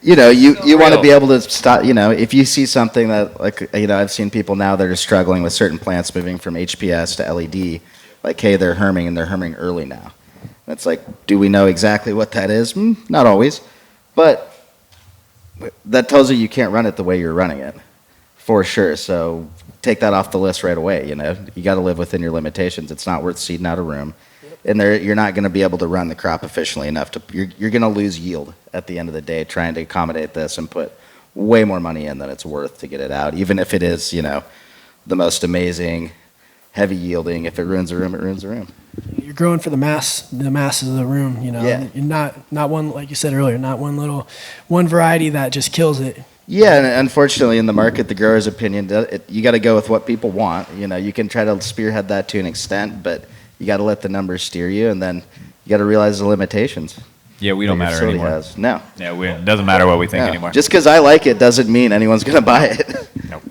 S5: you want to be able to stop, if you see something that, like, I've seen people now that are struggling with certain plants moving from HPS to LED, like, hey, they're herming, and they're herming early now. That's like, do we know exactly what that is? Not always, but that tells you can't run it the way you're running it, for sure. So take that off the list right away. You got to live within your limitations. It's not worth seeding out a room. And you're not going to be able to run the crop efficiently enough you're going to lose yield at the end of the day trying to accommodate this and put way more money in than it's worth to get it out, even if it is, the most amazing, heavy yielding. If it ruins a room, it ruins a room.
S4: You're growing for the masses of the room, you know.
S5: Yeah.
S4: You're not one, like you said earlier, not one variety that just kills it.
S5: Yeah, and unfortunately, in the market, the grower's opinion, you got to go with what people want. You know, you can try to spearhead that to an extent, but you got to let the numbers steer you, and then you got to realize the limitations.
S2: Yeah, we don't
S5: that your
S2: matter
S5: facility
S2: anymore.
S5: has. No.
S2: Yeah, it doesn't matter what we think
S5: No.
S2: anymore.
S5: Just because I like it doesn't mean anyone's going to buy it.
S2: Nope.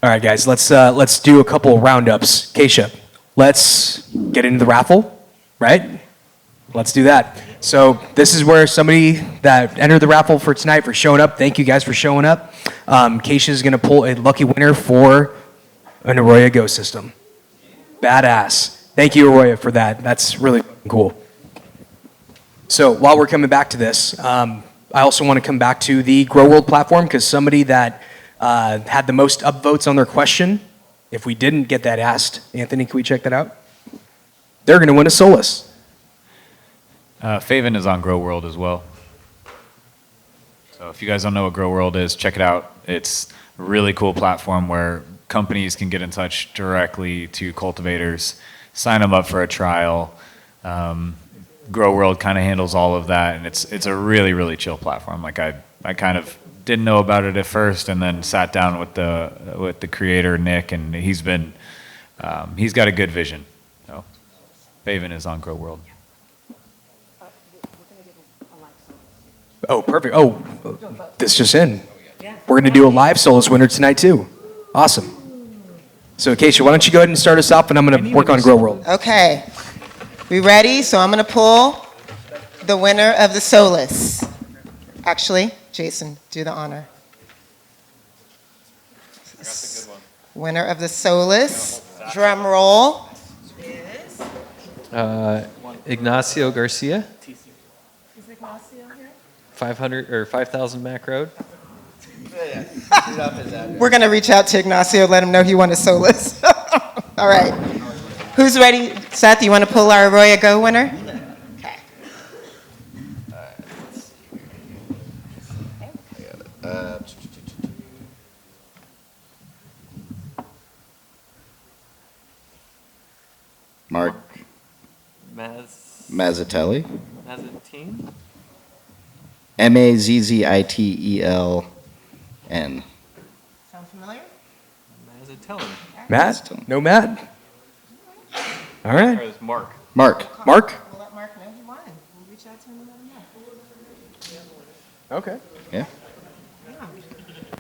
S1: All right, guys, let's do a couple roundups. Kaisha, let's get into the raffle, right? Let's do that. So this is where somebody that entered the raffle for tonight for showing up. Thank you guys for showing up. Kaisha is going to pull a lucky winner for an AROYA Go system. Badass. Thank you, AROYA, for that. That's really cool. So while we're coming back to this, I also want to come back to the Grow World platform because somebody that had the most upvotes on their question, if we didn't get that asked, Anthony, can we check that out? They're going to win a Solus.
S2: Faven is on Grow World as well. So if you guys don't know what Grow World is, check it out. It's a really cool platform where companies can get in touch directly to cultivators, sign them up for a trial. Grow World kind of handles all of that, and it's a really, really chill platform. Like I kind of didn't know about it at first, and then sat down with the creator Nick, and he's got a good vision. So Faven is on Grow World.
S1: Oh, perfect. Oh, this just in. We're going to do a live Solus winner tonight, too. Awesome. So, Kaisha, why don't you go ahead and start us off, and I'm going to work on Grow World.
S3: Okay. We ready? So I'm going to pull the winner of the Solus. Actually, Jason, do the honor.
S9: That's a good one.
S3: Winner of the Solus. Drum roll.
S6: Ignacio Garcia. 500 or 5,000 Mac Road.
S3: We're going to reach out to Ignacio, let him know he won a Solus. All right. Who's ready? Seth, you want to pull our AROYA Go winner? Okay.
S5: Mark Mazzatelli.
S6: Mazzatine?
S5: Mazziteln.
S3: Sound familiar?
S6: Mazzatelli.
S1: Matt? No Matt? All right.
S6: Or it's Mark.
S5: Mark.
S1: Mark?
S3: We'll let Mark know he won. We'll reach out to him and let him know.
S1: Okay.
S5: Yeah.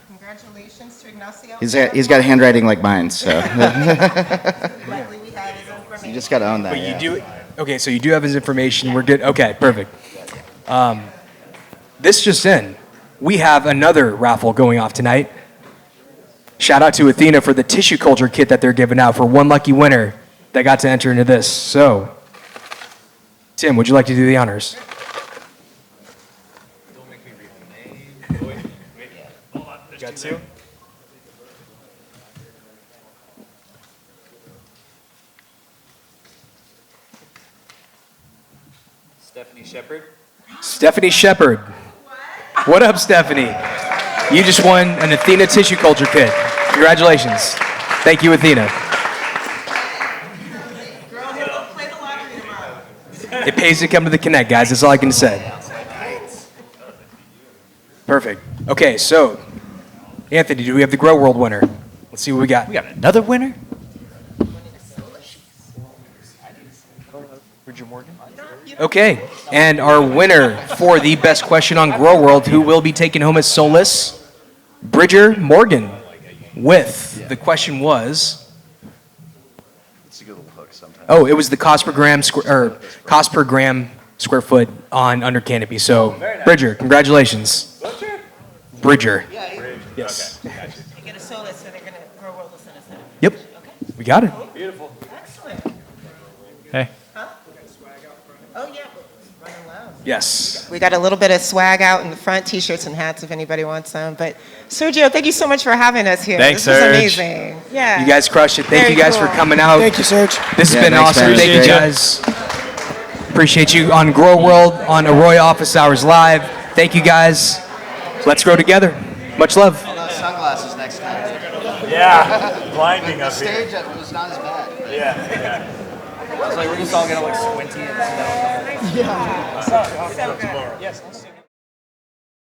S3: Congratulations to Ignacio.
S5: He's got handwriting like mine, so
S3: Luckily we had his information.
S5: you just got to own that.
S1: But
S5: yeah.
S1: you do. Okay, so you do have his information. We're good. Okay, perfect. This just in. We have another raffle going off tonight. Shout out to Athena for the tissue culture kit that they're giving out for one lucky winner that got to enter into this. So, Tim, would you like to do the honors?
S9: Don't make me read the name. Wait. Hold on.
S1: Got two?
S2: Stephanie Shepard.
S1: Stephanie Shepard. What up, Stephanie? You just won an Athena tissue culture kit. Congratulations. Thank you, Athena. It pays to come to the Connect, guys. That's all I can say. Perfect. Okay, so, Anthony, do we have the Grow World winner? Let's see what we got.
S2: We got another winner?
S1: Okay, and our winner for the best question on Grow World, who will be taking home a Solus, Bridger Morgan, with the question was. Oh, it was the cost per gram square foot on under canopy. So, Bridger, congratulations. Bridger.
S3: Yes. They get a Solus, so they're going to Grow World will send us that.
S1: Yep, we got it.
S9: Beautiful.
S3: Excellent.
S2: Hey.
S3: Oh, yeah. Running low.
S1: Yes.
S3: We got a little bit of swag out in the front, T-shirts and hats if anybody wants some. But Sergio, thank you so much for having us here.
S2: Thanks,
S3: this
S2: Serge.
S3: was amazing. Yeah.
S1: You guys crushed it. Thank
S3: Very
S1: you guys for
S3: cool.
S1: coming out.
S4: Thank you, Serge.
S1: This has
S5: Yeah,
S1: been
S5: thanks,
S1: awesome.
S5: man.
S1: Thank you
S2: Appreciate
S1: guys. Appreciate you on Grow World, on AROYA Office Hours Live. Thank you guys. Let's grow together. Much love.
S5: Sunglasses next time.
S2: Yeah, blinding up here.
S5: Stage was not as bad.
S2: Yeah.
S12: I was like, we're just all gonna look squinty and
S3: Yeah.
S12: Yes.